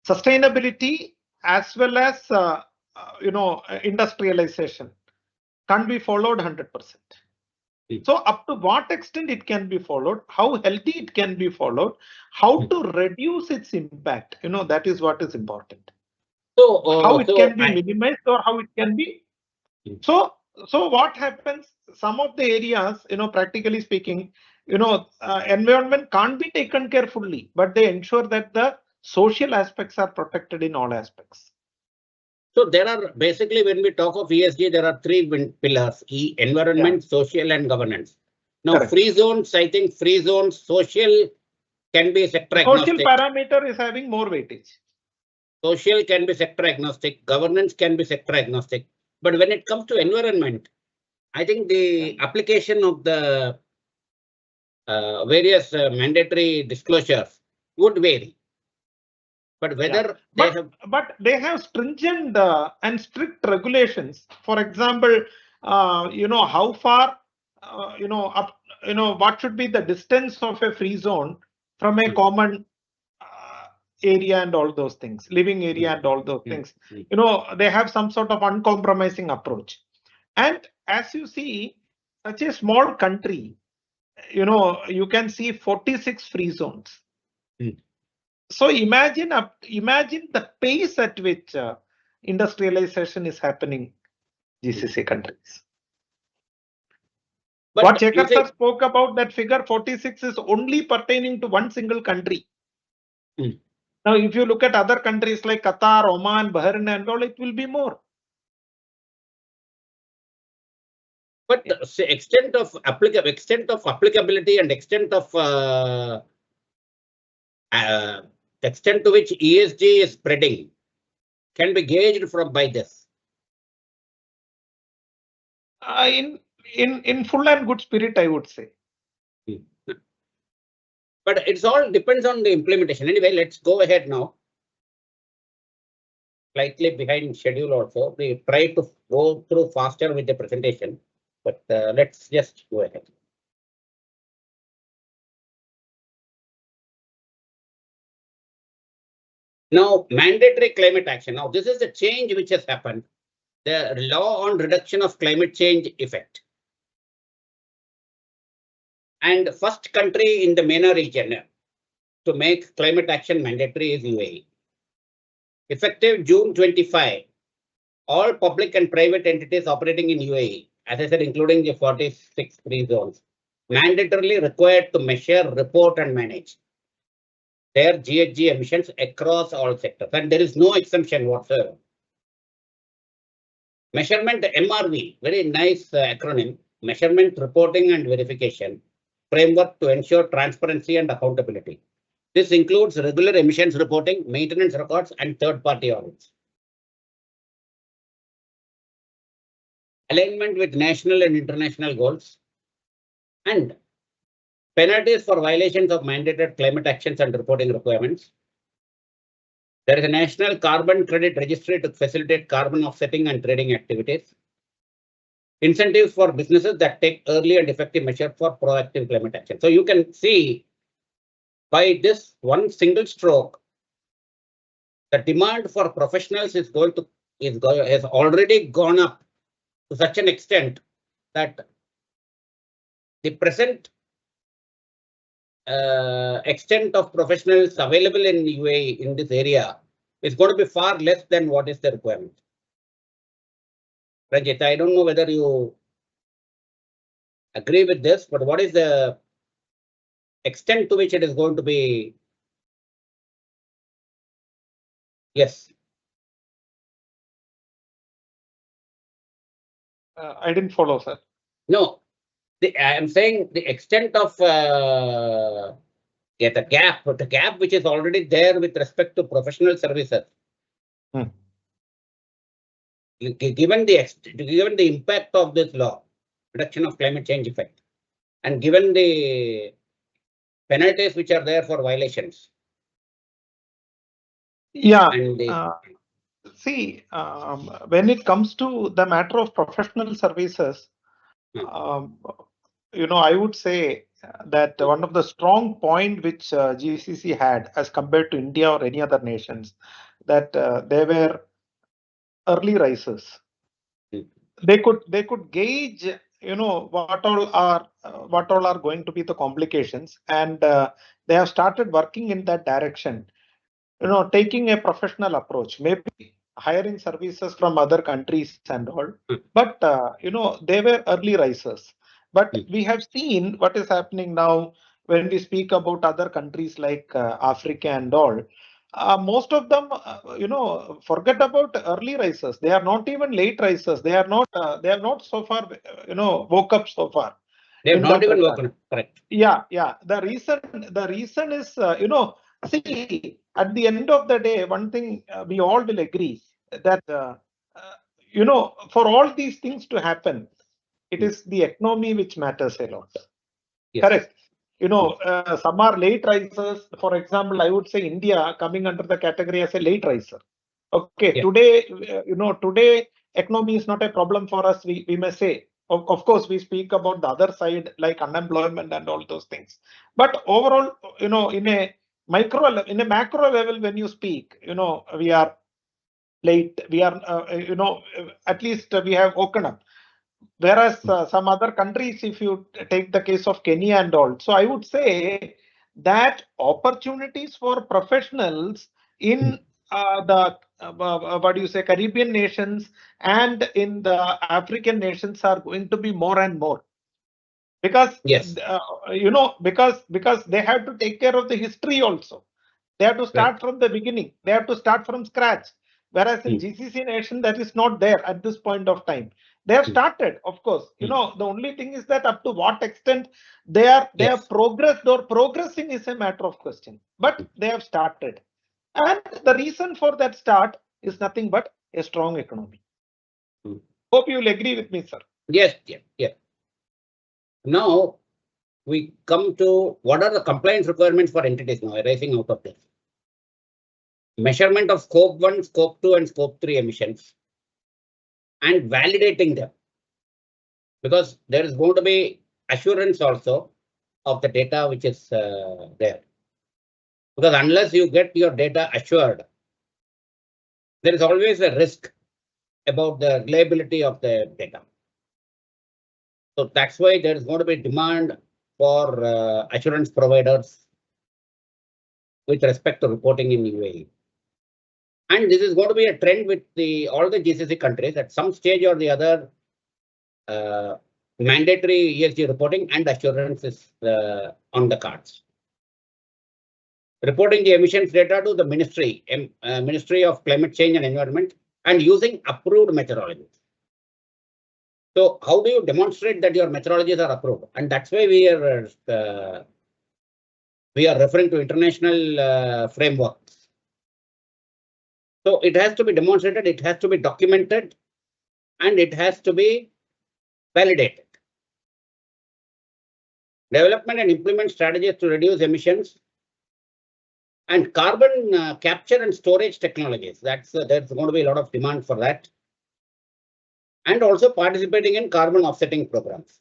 sustainability as well as, industrialization can't be followed 100%. So up to what extent it can be followed, how healthy it can be followed, how to reduce its impact, that is what is important. So, how it so can be I- minimized or how it can be. Hmm. So what happens? Some of the areas, practically speaking, environment can't be taken care fully, but they ensure that the social aspects are protected in all aspects. So there are basically, when we talk of ESG, there are three pillars: environment, social, and governance. Now, Correct. free zones, I think free zones, social can be sector Social agnostic. parameter is having more weightage. Social can be sector agnostic. Governance can be sector agnostic. But when it comes to environment, I think the application of the various mandatory disclosures would vary. But whether but they have stringent and strict regulations. For example, how far, what should be the distance of a free zone from a common area and all those things, living area and all those things. They have some sort of uncompromising approach. And as you see, such a small country, you can see 46 free zones. So imagine the pace at which industrialization is happening in GCC countries. But what Shekhar sir spoke about, that figure 46 is only pertaining to one single country. Now, if you look at other countries like Qatar, Oman, Bahrain and all, it will be more. But the extent of applicability and extent of extent to which ESG is spreading can be gauged by this. In full and good spirit, I would say. But it's all depends on the implementation. Anyway, let's go ahead now. Slightly behind schedule also. We try to go through faster with the presentation, but let's just go ahead. Now, mandatory climate action. Now, this is the change which has happened. The law on reduction of climate change effect. And first country in the MENA region to make climate action mandatory is UAE. Effective June 25, all public and private entities operating in UAE, as I said, including the 46 free zones, mandatorily required to measure, report, and manage their GHG emissions across all sectors. And there is no exemption whatsoever. Measurement MRV, very nice acronym, measurement, reporting, and verification framework to ensure transparency and accountability. This includes regular emissions reporting, maintenance records, and third-party audits. Alignment with national and international goals, and penalties for violations of mandated climate actions and reporting requirements. There is a national carbon credit registry to facilitate carbon offsetting and trading activities. Incentives for businesses that take early and effective measures for proactive climate action. So you can see by this one single stroke, the demand for professionals has already gone up to such an extent that the present extent of professionals available in UAE in this area is going to be far less than what is the requirement. Ranjit, I don't know whether you agree with this, but what is the extent to which it is going to be? Yes. I didn't follow, sir. No, I am saying the extent of the gap which is already there with respect to professional services. Given the impact of this law, reduction of climate change effect, and given the penalties which are there for violations. Yeah. And see, when it comes to the matter of professional services, I would say that one of the strong point which GCC had as compared to India or any other nations, that they were early risers. They could gauge, what all are going to be the complications, and they have started working in that direction. Taking a professional approach. Maybe hiring services from other countries and all. Mm. But they were early risers. But Mm. we have seen what is happening now when we speak about other countries like Africa and all. Most of them, forget about early risers. They are not even late risers. They are not. They have not so far, woke up so far. They have in not that even regard. woken up. Correct. Yeah. The reason is, see, at the end of the day, one thing we all will agree that, for all these things to happen, it is the economy which matters a lot. Yes. Correct. Some are late risers. For example, I would say India coming under the category as a late riser. Okay. Yeah. Today economy is not a problem for us. We may say. Of course, we speak about the other side like unemployment and all those things. But overall, in a macro level, when you speak, we are late. We are, at least we have woken up. Whereas some other countries, if you take the case of Kenya and all, so I would say that opportunities for professionals in the what do you say, Caribbean nations and in the African nations are going to be more and more, because Yes. because they have to take care of the history also. They have to start from the beginning. They have to start from scratch. Whereas in GCC nation, that is not there at this point of time. They have started, of course. The only thing is that up to what extent they have progressed or progressing is a matter of question. But they have started. And the reason for that start is nothing but a strong economy. Hope you will agree with me, sir. Yes. Yeah. Now we come to what are the compliance requirements for entities now arising out of this. Measurement of scope 1, scope 2, and scope 3 emissions and validating them, because there is going to be assurance also of the data which is there. Because unless you get your data assured, there is always a risk about the reliability of the data. So that's why there is going to be demand for assurance providers with respect to reporting in UAE. And this is going to be a trend with all the GCC countries at some stage or the other. Mandatory ESG reporting and assurance is on the cards. Reporting the emissions data to the Ministry of Climate Change and Environment and using approved methodologies. So how do you demonstrate that your methodologies are approved? And that's why we are referring to international frameworks. So it has to be demonstrated, it has to be documented, and it has to be validated. Development and implement strategies to reduce emissions and carbon capture and storage technologies. There's going to be a lot of demand for that. And also participating in carbon offsetting programs.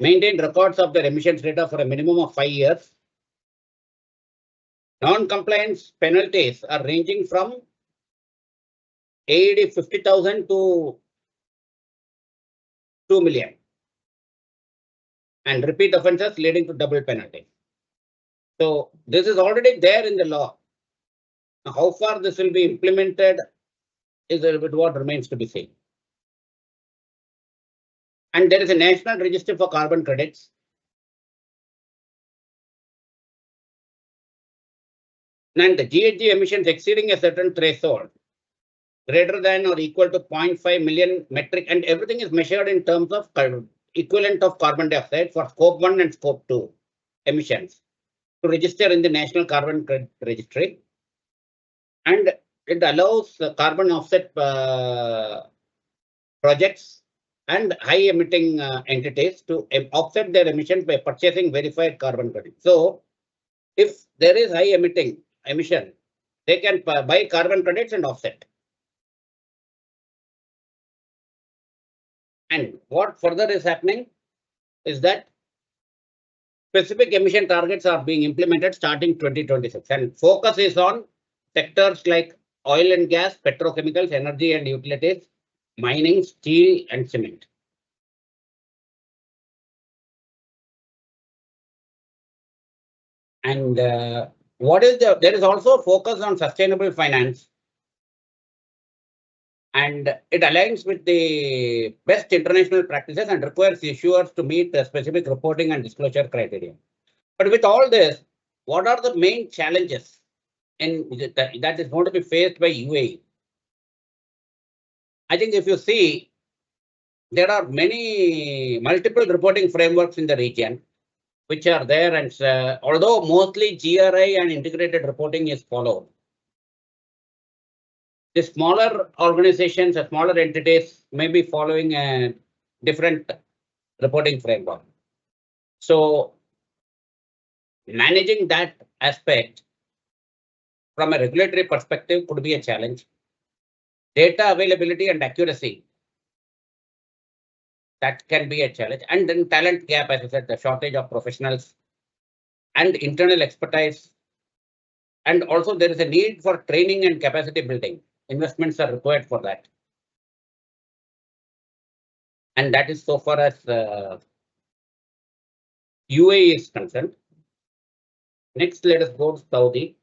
Maintain records of their emissions data for a minimum of 5 years. Non-compliance penalties are ranging from AED 50,000 to 2 million. And repeat offences leading to double penalty. So this is already there in the law. Now, how far this will be implemented is a little bit what remains to be seen. And there is a national register for carbon credits. And the GHG emissions exceeding a certain threshold, greater than or equal to 0.5 million metric, and everything is measured in terms of equivalent of carbon dioxide for scope 1 and scope 2 emissions to register in the National Carbon Credit Registry. And it allows carbon offset projects and high emitting entities to offset their emissions by purchasing verified carbon credits. So if there is high emission, they can buy carbon credits and offset. And what further is happening is that specific emission targets are being implemented starting 2026, and focus is on sectors like oil and gas, petrochemicals, energy and utilities, mining, steel and cement. And there is also focus on sustainable finance and it aligns with the best international practices and requires issuers to meet the specific reporting and disclosure criteria. But with all this, what are the main challenges that is going to be faced by UAE? I think if you see, there are multiple reporting frameworks in the region which are there, and although mostly GRI and integrated reporting is followed, the smaller organizations or smaller entities may be following a different reporting framework. So managing that aspect from a regulatory perspective could be a challenge. Data availability and accuracy, that can be a challenge. And then talent gap, as I said, the shortage of professionals and internal expertise. And also there is a need for training and capacity building. Investments are required for that. And that is so far as UAE is concerned. Next, let us go to Saudi.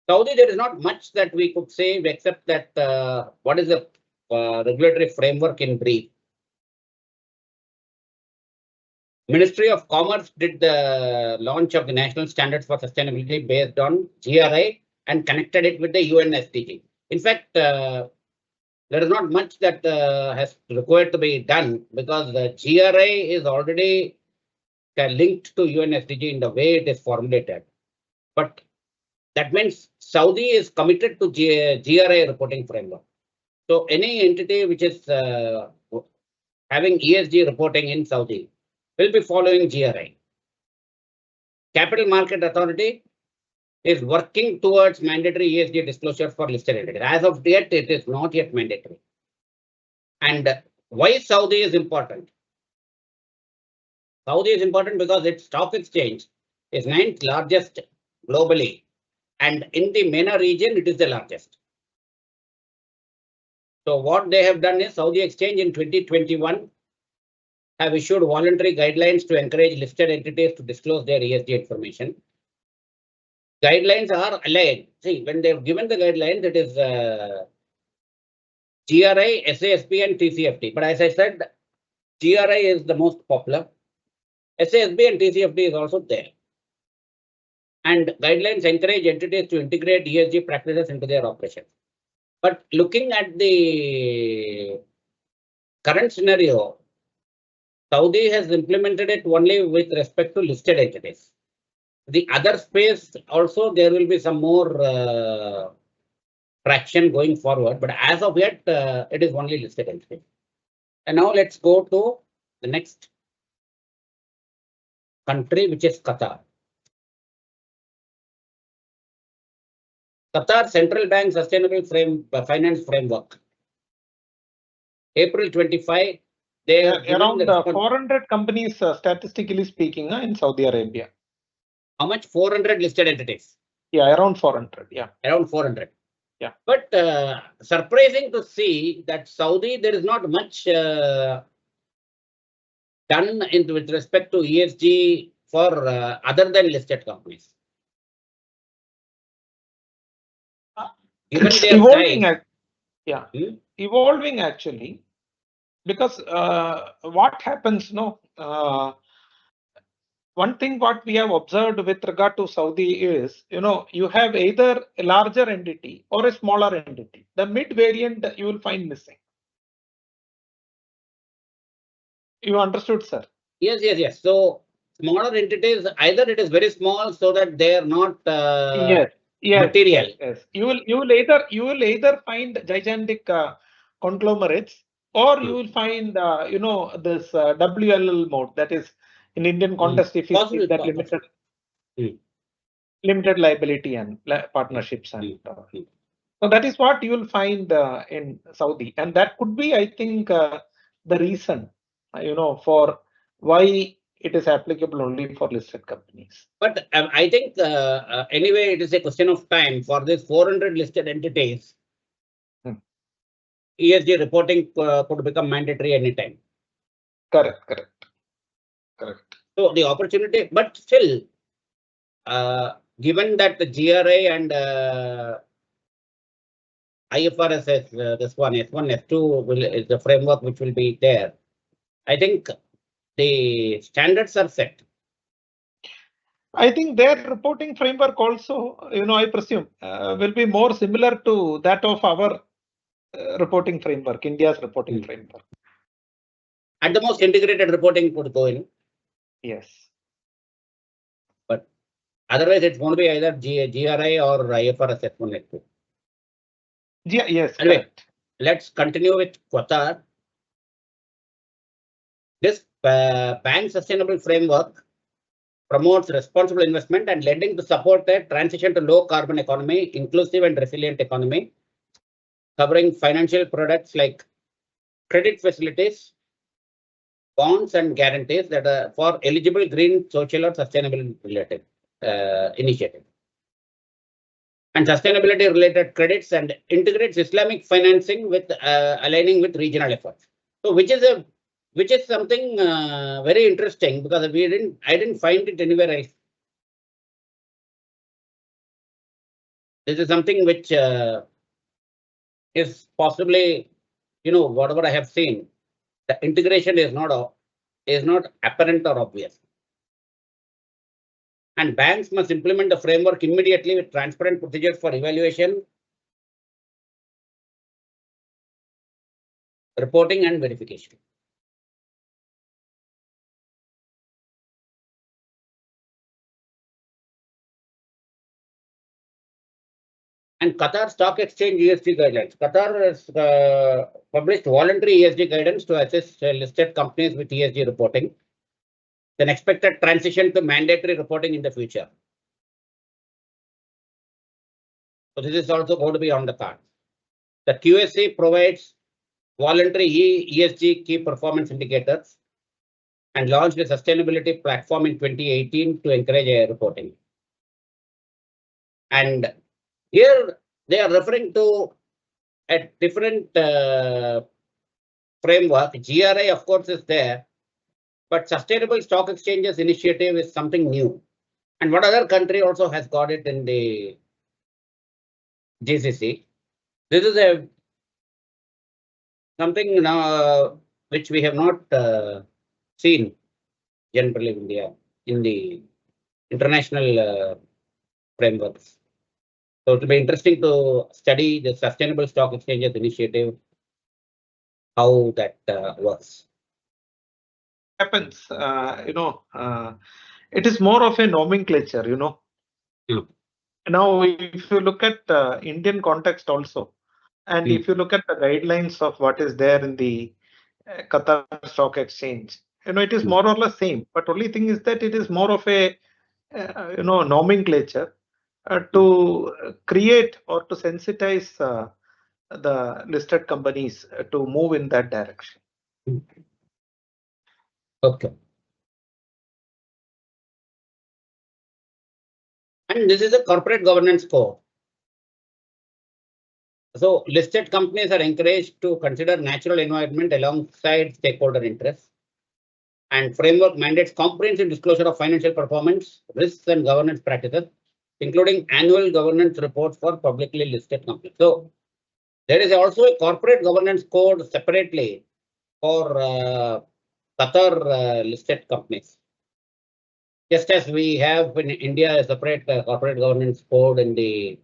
Saudi, there is not much that we could say except that what is the regulatory framework in brief. Ministry of Commerce did the launch of the National Standards for Sustainability based on GRI and connected it with the UN SDG. In fact, there is not much that has required to be done because the GRI is already linked to UN SDG in the way it is formulated. But that means Saudi is committed to GRI reporting framework. So any entity which is having ESG reporting in Saudi will be following GRI. Capital Market Authority is working towards mandatory ESG disclosure for listed entities. As of yet, it is not yet mandatory. And why Saudi is important? Saudi is important because its stock exchange is 9th largest globally. And in the MENA region, it is the largest. So what they have done is Saudi Exchange in 2021 have issued voluntary guidelines to encourage listed entities to disclose their ESG information. Guidelines are aligned. See, when they've given the guidelines, it is GRI, SASB, and TCFD. But as I said, GRI is the most popular. SASB and TCFD is also there. And guidelines encourage entities to integrate ESG practices into their operations. But looking at the current scenario, Saudi has implemented it only with respect to listed entities. The other space also, there will be some more traction going forward. But as of yet, it is only listed entities. And now let's go to the next country, which is Qatar. Qatar Central Bank Sustainable Finance Framework. April 25, they are around 400 companies, statistically speaking, in Saudi Arabia. How much? 400 listed entities. Yeah, around 400. Yeah, around 400. Yeah, but surprising to see that Saudi, there is not much done with respect to ESG for other than listed companies. it's evolving. Yeah, evolving actually, because what happens, one thing what we have observed with regard to Saudi is, you have either a larger entity or a smaller entity. The mid variant you will find missing. You understood, sir? Yes. So smaller entities, either it is very small so that they are not material. Yes. You will either find gigantic conglomerates, or you will find this WLL mode, that is in Indian context, if you see that limited liability and partnerships and so that is what you will find in Saudi, and that could be, I think, the reason for why it is applicable only for listed companies. But I think anyway, it is a question of time for this 400 listed entities. ESG reporting could become mandatory anytime. Correct. So the opportunity, but still, given that the GRI and IFRS is this one, S1, S2 is the framework which will be there. I think the standards are set. I think their reporting framework also, I presume, will be more similar to that of our reporting framework, India's reporting framework. At the most, integrated reporting could go in. Yes. But otherwise, it's going to be either GRI or IFRS S1, S2. Yes, anyway, correct. Let's continue with Qatar. This bank sustainable framework promotes responsible investment and lending to support the transition to low carbon economy, inclusive and resilient economy, covering financial products like credit facilities, bonds and guarantees that are for eligible green, social or sustainable related initiative. And sustainability related credits and integrates Islamic financing with aligning with regional efforts. So which is something very interesting because I didn't find it anywhere else. This is something which is possibly, whatever I have seen, the integration is not apparent or obvious. And banks must implement the framework immediately with transparent procedures for evaluation, reporting and verification. And Qatar Stock Exchange ESG guidelines. Qatar has published voluntary ESG guidance to assist listed companies with ESG reporting. Then expected transition to mandatory reporting in the future. So this is also going to be on the card. The QSE provides voluntary ESG key performance indicators and launched a sustainability platform in 2018 to encourage reporting. And here they are referring to a different framework. GRI, of course, is there, but Sustainable Stock Exchanges Initiative is something new. And what other country also has got it in the GCC? This is something now which we have not seen generally in the international frameworks. So it will be interesting to study the Sustainable Stock Exchanges Initiative, how that works. Happens, it is more of a nomenclature, Now, if you look at the Indian context also, and if you look at the guidelines of what is there in the Qatar Stock Exchange, it is more or less same. But only thing is that it is more of a, nomenclature to create or to sensitize the listed companies to move in that direction. Okay. And this is a corporate governance code. So listed companies are encouraged to consider natural environment alongside stakeholder interests. And framework mandates comprehensive disclosure of financial performance, risks and governance practices, including annual governance reports for publicly listed companies. So there is also a corporate governance code separately for Qatar listed companies. Just as we have in India a separate corporate governance code in the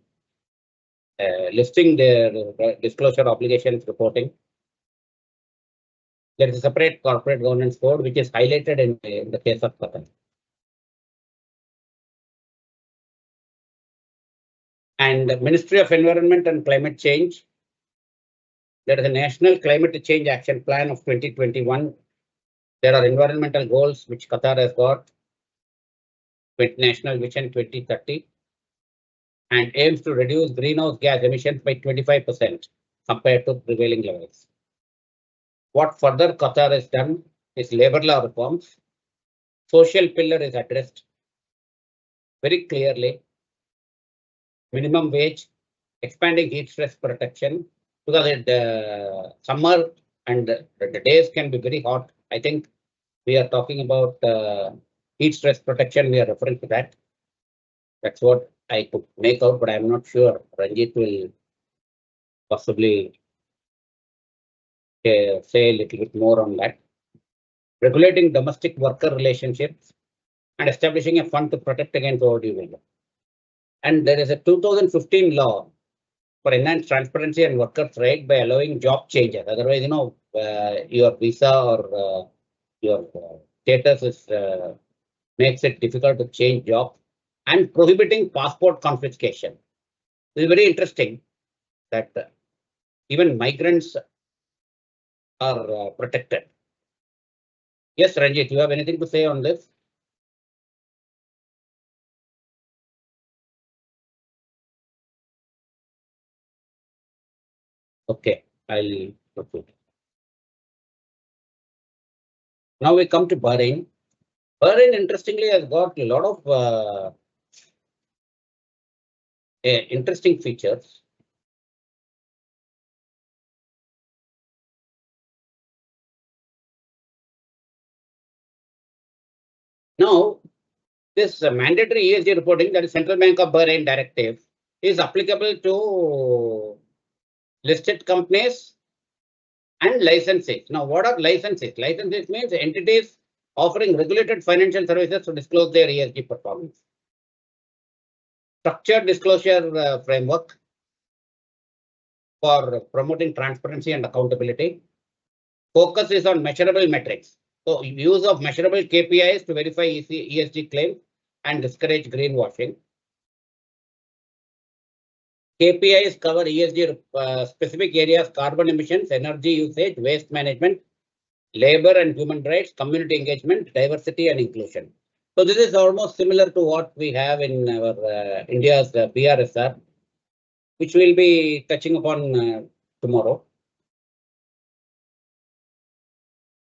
listing their disclosure obligations reporting. There is a separate corporate governance code which is highlighted in the case of Qatar. And the Ministry of Environment and Climate Change. There is a National Climate Change Action Plan of 2021. There are environmental goals which Qatar has got. National Vision 2030 and aims to reduce greenhouse gas emissions by 25% compared to prevailing levels. What further Qatar has done is labor law reforms. Social pillar is addressed very clearly. Minimum wage, expanding heat stress protection, because the summer and the days can be very hot. I think we are talking about heat stress protection, we are referring to that. That's what I could make out, but I'm not sure. Ranjit will possibly say a little bit more on that. Regulating domestic worker relationships and establishing a fund to protect against overdue labor. And there is a 2015 law for enhanced transparency and workers' right by allowing job changes. Otherwise, your visa or your status is makes it difficult to change job, and prohibiting passport confiscation. It is very interesting that even migrants are protected. Yes, Ranjit, you have anything to say on this? Okay, I'll proceed. Now we come to Bahrain. Bahrain, interestingly, has got a lot of interesting features. Now, this mandatory ESG reporting, that is Central Bank of Bahrain directive, is applicable to listed companies and licenses. Now, what are licenses? Licenses means entities offering regulated financial services to disclose their ESG performance. Structured disclosure framework for promoting transparency and accountability. Focus is on measurable metrics. So, use of measurable KPIs to verify ESG claims and discourage greenwashing. KPIs cover ESG specific areas: carbon emissions, energy usage, waste management, labor and human rights, community engagement, diversity and inclusion. So this is almost similar to what we have in our India's BRSR, which we'll be touching upon tomorrow.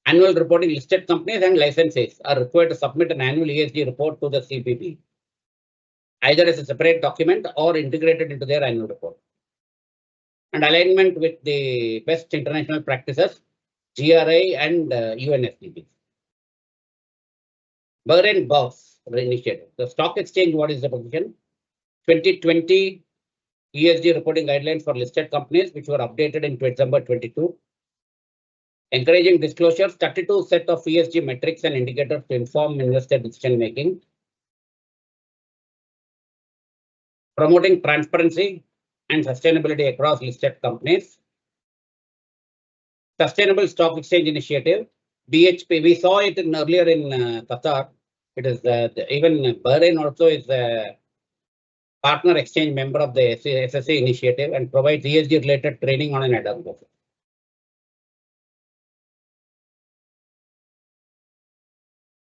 Annual reporting: listed companies and licenses are required to submit an annual ESG report to the CBP, either as a separate document or integrated into their annual report. And alignment with the best international practices, GRI and UNSDP. Bahrain BOS initiative. The stock exchange, what is the position? 2020 ESG reporting guidelines for listed companies, which were updated in December 22. Encouraging disclosures, 32 set of ESG metrics and indicators to inform investor decision making. Promoting transparency and sustainability across listed companies. Sustainable Stock Exchange Initiative, BHP. We saw it earlier in Qatar. It is even Bahrain also is a partner exchange member of the SSA initiative and provides ESG related training on an ad hoc basis.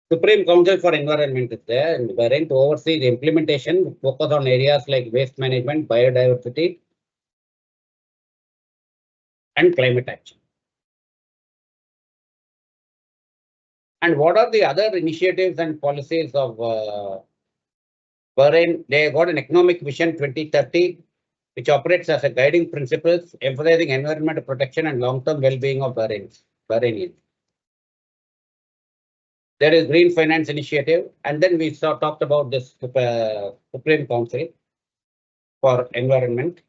Supreme Council for Environment is there in Bahrain to oversee the implementation, focus on areas like waste management, biodiversity, and climate action. And what are the other initiatives and policies of Bahrain? They got an Economic Vision 2030, which operates as a guiding principles, emphasizing environmental protection and long-term well-being of Bahrainians. There is Green Finance Initiative, and then we talked about this Supreme Council for Environment.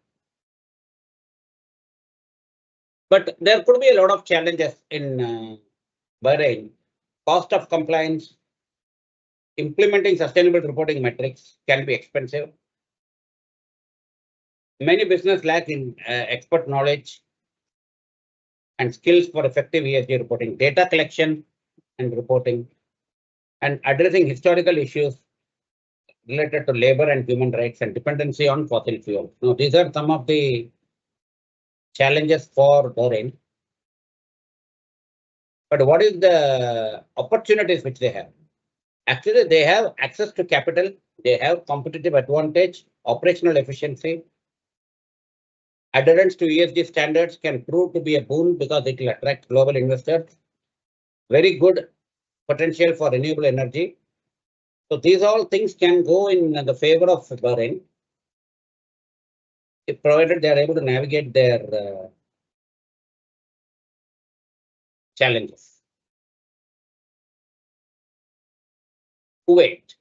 But there could be a lot of challenges in Bahrain. Cost of compliance, implementing sustainable reporting metrics can be expensive. Many businesses lack in expert knowledge and skills for effective ESG reporting, data collection and reporting, and addressing historical issues related to labor and human rights and dependency on fossil fuels. Now, these are some of the challenges for Bahrain. But what is the opportunities which they have? Actually, they have access to capital, they have competitive advantage, operational efficiency. Adherence to ESG standards can prove to be a boon because it will attract global investors. Very good potential for renewable energy. So these all things can go in the favor of Bahrain, if provided they are able to navigate their challenges. Kuwait.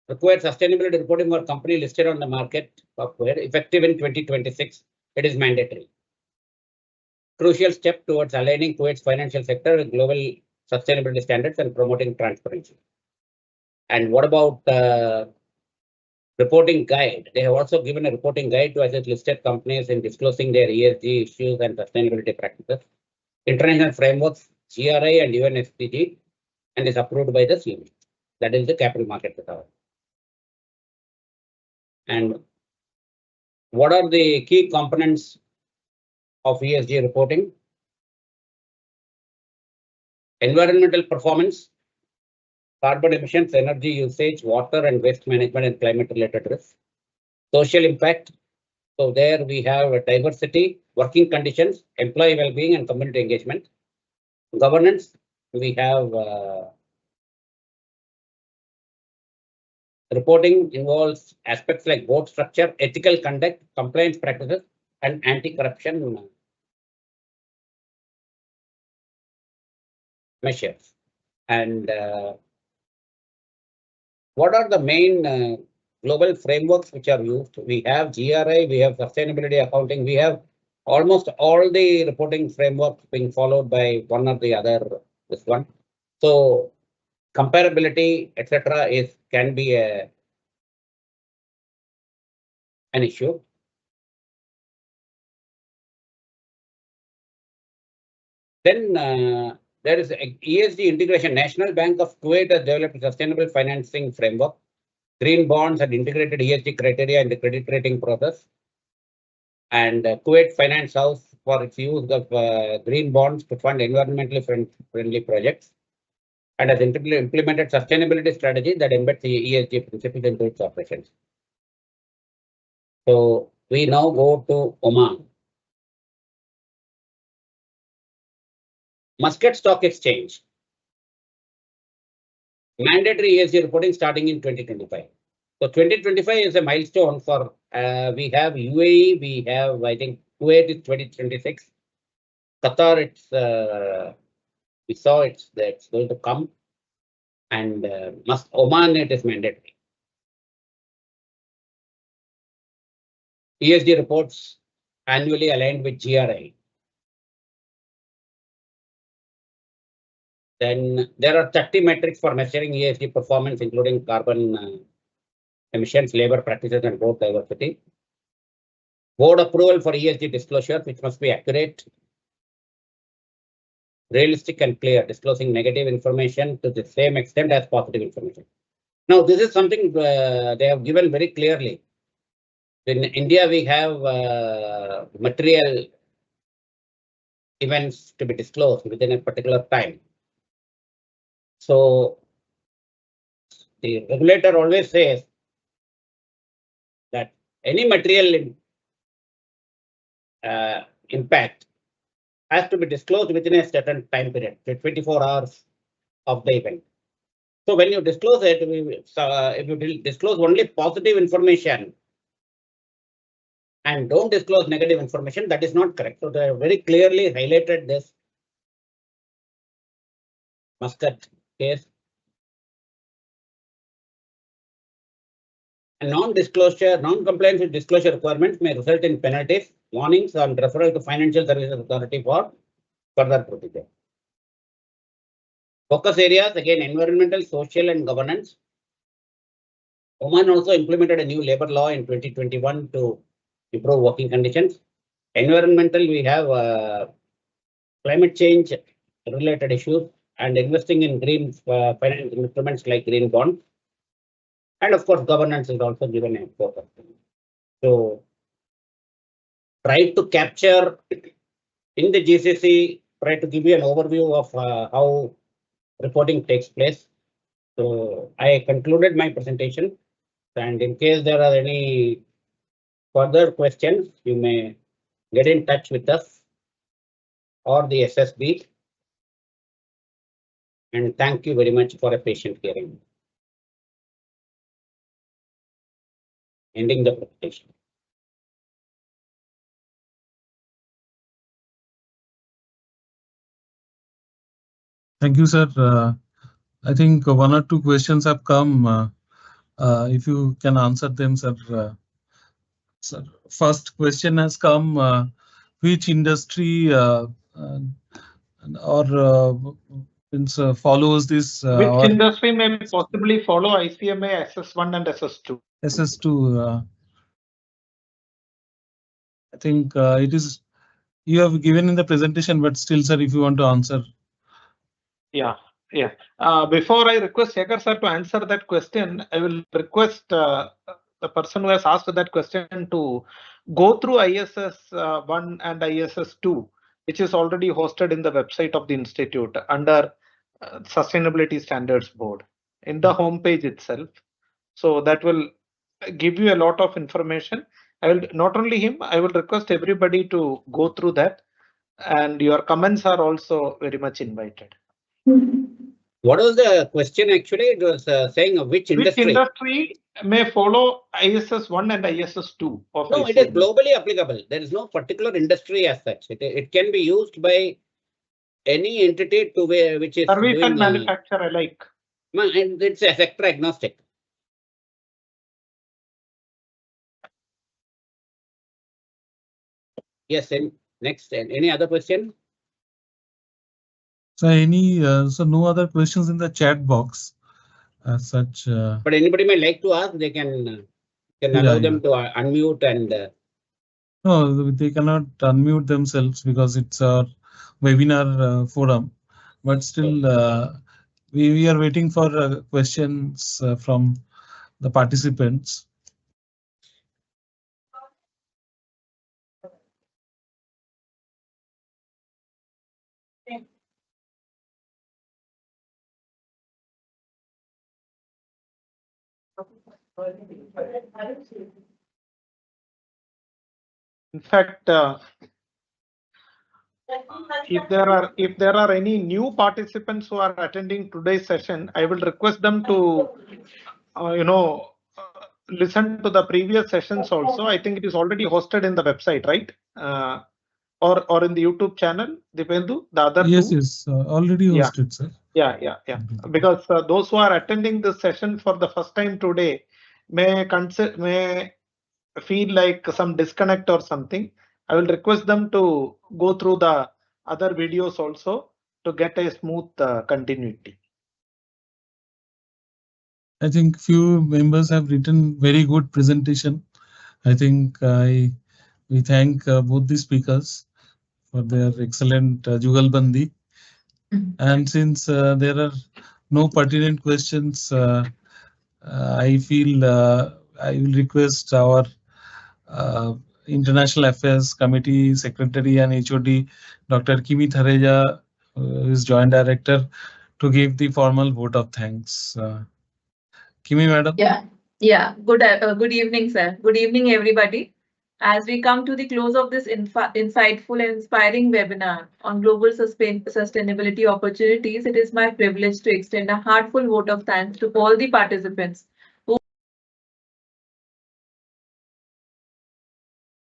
required sustainability reporting for company listed on the market software effective in 2026. It is mandatory. Crucial step towards aligning Kuwait's financial sector with global sustainability standards and promoting transparency. And what about reporting guide? They have also given a reporting guide to asset listed companies in disclosing their ESG issues and sustainability practices. International frameworks, GRI and UNSDG, and is approved by the CME. That is the Capital Market Authority. And what are the key components of ESG reporting? Environmental performance, carbon emissions, energy usage, water and waste management and climate related risks. Social impact. So there we have diversity, working conditions, employee well-being and community engagement. Governance, we have reporting involves aspects like board structure, ethical conduct, compliance practices, and anti-corruption measures. And what are the main global frameworks which are used? We have GRI, we have sustainability accounting, we have almost all the reporting frameworks being followed by one or the other. This one. So comparability, etc., can be an issue. Then there is ESG integration. National Bank of Kuwait has developed a sustainable financing framework, green bonds and integrated ESG criteria in the credit rating process. And Kuwait Finance House for its use of green bonds to fund environmentally friendly projects, and has implemented sustainability strategy that embeds the ESG principles into its operations. So we now go to Oman. Muscat Stock Exchange. Mandatory ESG reporting starting in 2025. So 2025 is a milestone for, we have UAE, we have, I think, Kuwait is 2026. Qatar, it's, we saw it's going to come. And Oman, it is mandatory. ESG reports annually aligned with GRI. Then there are 30 metrics for measuring ESG performance, including carbon emissions, labor practices, and board diversity. Board approval for ESG disclosure, which must be accurate, realistic, and clear, disclosing negative information to the same extent as positive information. Now, this is something they have given very clearly. In India, we have material events to be disclosed within a particular time. So the regulator always says that any material impact has to be disclosed within a certain time period, 24 hours of the event. So when you disclose it, if you disclose only positive information and don't disclose negative information, that is not correct. So they very clearly highlighted this Muscat case. And non-disclosure, non-compliance with disclosure requirements may result in penalties, warnings, and referral to Financial Services Authority for further procedure. Focus areas, again, environmental, social, and governance. Oman also implemented a new labor law in 2021 to improve working conditions. Environmental, we have climate change related issues and investing in green financial instruments like green bonds. And of course, governance is also given a focus. So try to capture in the GCC, try to give you an overview of how reporting takes place. So I concluded my presentation, and in case there are any further questions, you may get in touch with us or the SSB. And thank you very much for a patient hearing. Ending the presentation. Thank you, sir. I think one or two questions have come if you can answer them, sir. Sir, first question has come. Which industry follows this Which or industry may possibly follow ICMA SS1 and SS2? SS2? I think it is you have given in the presentation, but still, sir, if you want to answer. Yeah. Before I request Shekhar sir to answer that question, I will request the person who has asked that question to go through ISS 1 and ISS 2, which is already hosted in the website of the institute under Sustainability Standards Board in the homepage itself. So that will give you a lot of information. I will not only him, I will request everybody to go through that, and your comments are also very much invited. What was the question actually? It was saying which industry? Which industry may follow ISS 1 and ISS 2 of No, ICMA? it is globally applicable. There is no particular industry as such. It can be used by any entity to which is Service doing and manufacture alike. And it's a sector agnostic. Yes, and next, any other question? So so no other questions in the chat box as such. But anybody may like to ask, they can allow them to unmute and. No, they cannot unmute themselves because it's a webinar forum. But still, we are waiting for questions from the participants. In fact, if there are any new participants who are attending today's session, I will request them to listen to the previous sessions also. I think it is already hosted in the website, right? Or in the YouTube channel, Dipendu, the other yes, two? Yes, already hosted, sir. Yeah. Because those who are attending this session for the first time today may feel like some disconnect or something. I will request them to go through the other videos also to get a smooth continuity. I think few members have written very good presentation. I think we thank both the speakers for their excellent Jugalbandi. And since there are no pertinent questions, I feel I will request our International Affairs Committee Secretary and HOD, Dr. Kimi Thareja, who is Joint Director, to give the formal vote of thanks. Kimi, madam. Yeah. Good evening, sir. Good evening, everybody. As we come to the close of this insightful and inspiring webinar on global sustainability opportunities, it is my privilege to extend a heartfelt vote of thanks to all the participants.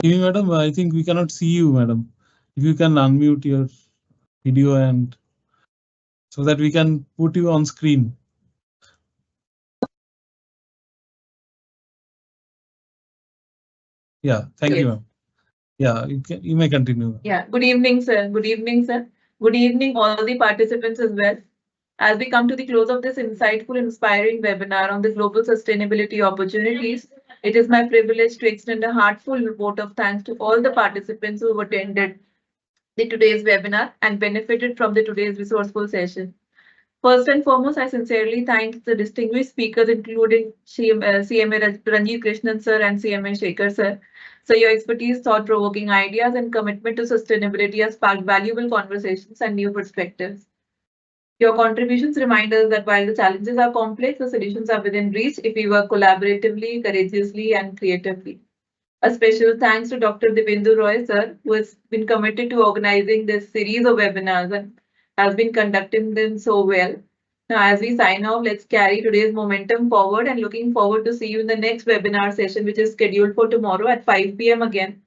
Kimi, madam, I think we cannot see you, madam. If you can unmute your video and so that we can put you on screen. Yeah, thank you, ma'am. Yeah, you may continue. Yeah, good evening, sir. Good evening, sir. Good evening, all the participants as well. As we come to the close of this insightful, inspiring webinar on the global sustainability opportunities, it is my privilege to extend a heartfelt vote of thanks to all the participants who have attended today's webinar and benefited from today's resourceful session. First and foremost, I sincerely thank the distinguished speakers, including CMA Ranjit Krishnan sir and CMA Shekhar sir. So your expertise, thought-provoking ideas, and commitment to sustainability has sparked valuable conversations and new perspectives. Your contributions remind us that while the challenges are complex, the solutions are within reach if we work collaboratively, courageously, and creatively. A special thanks to Dr. Dipendu Roy sir, who has been committed to organizing this series of webinars and has been conducting them so well. Now, as we sign off, let's carry today's momentum forward and looking forward to see you in the next webinar session, which is scheduled for tomorrow at 5 p.m. again.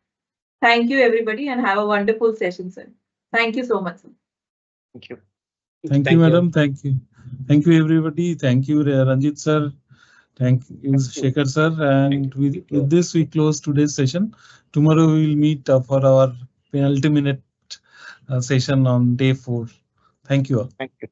Thank you, everybody, and have a wonderful session, sir. Thank you so much, sir. Thank you. Thank you, madam. Thank you. Thank you, everybody. Thank you, Ranjit sir. Thank you, Shekhar sir. And with this, we close today's session. Tomorrow we will meet for our penultimate session on day 4. Thank you all. Thank you.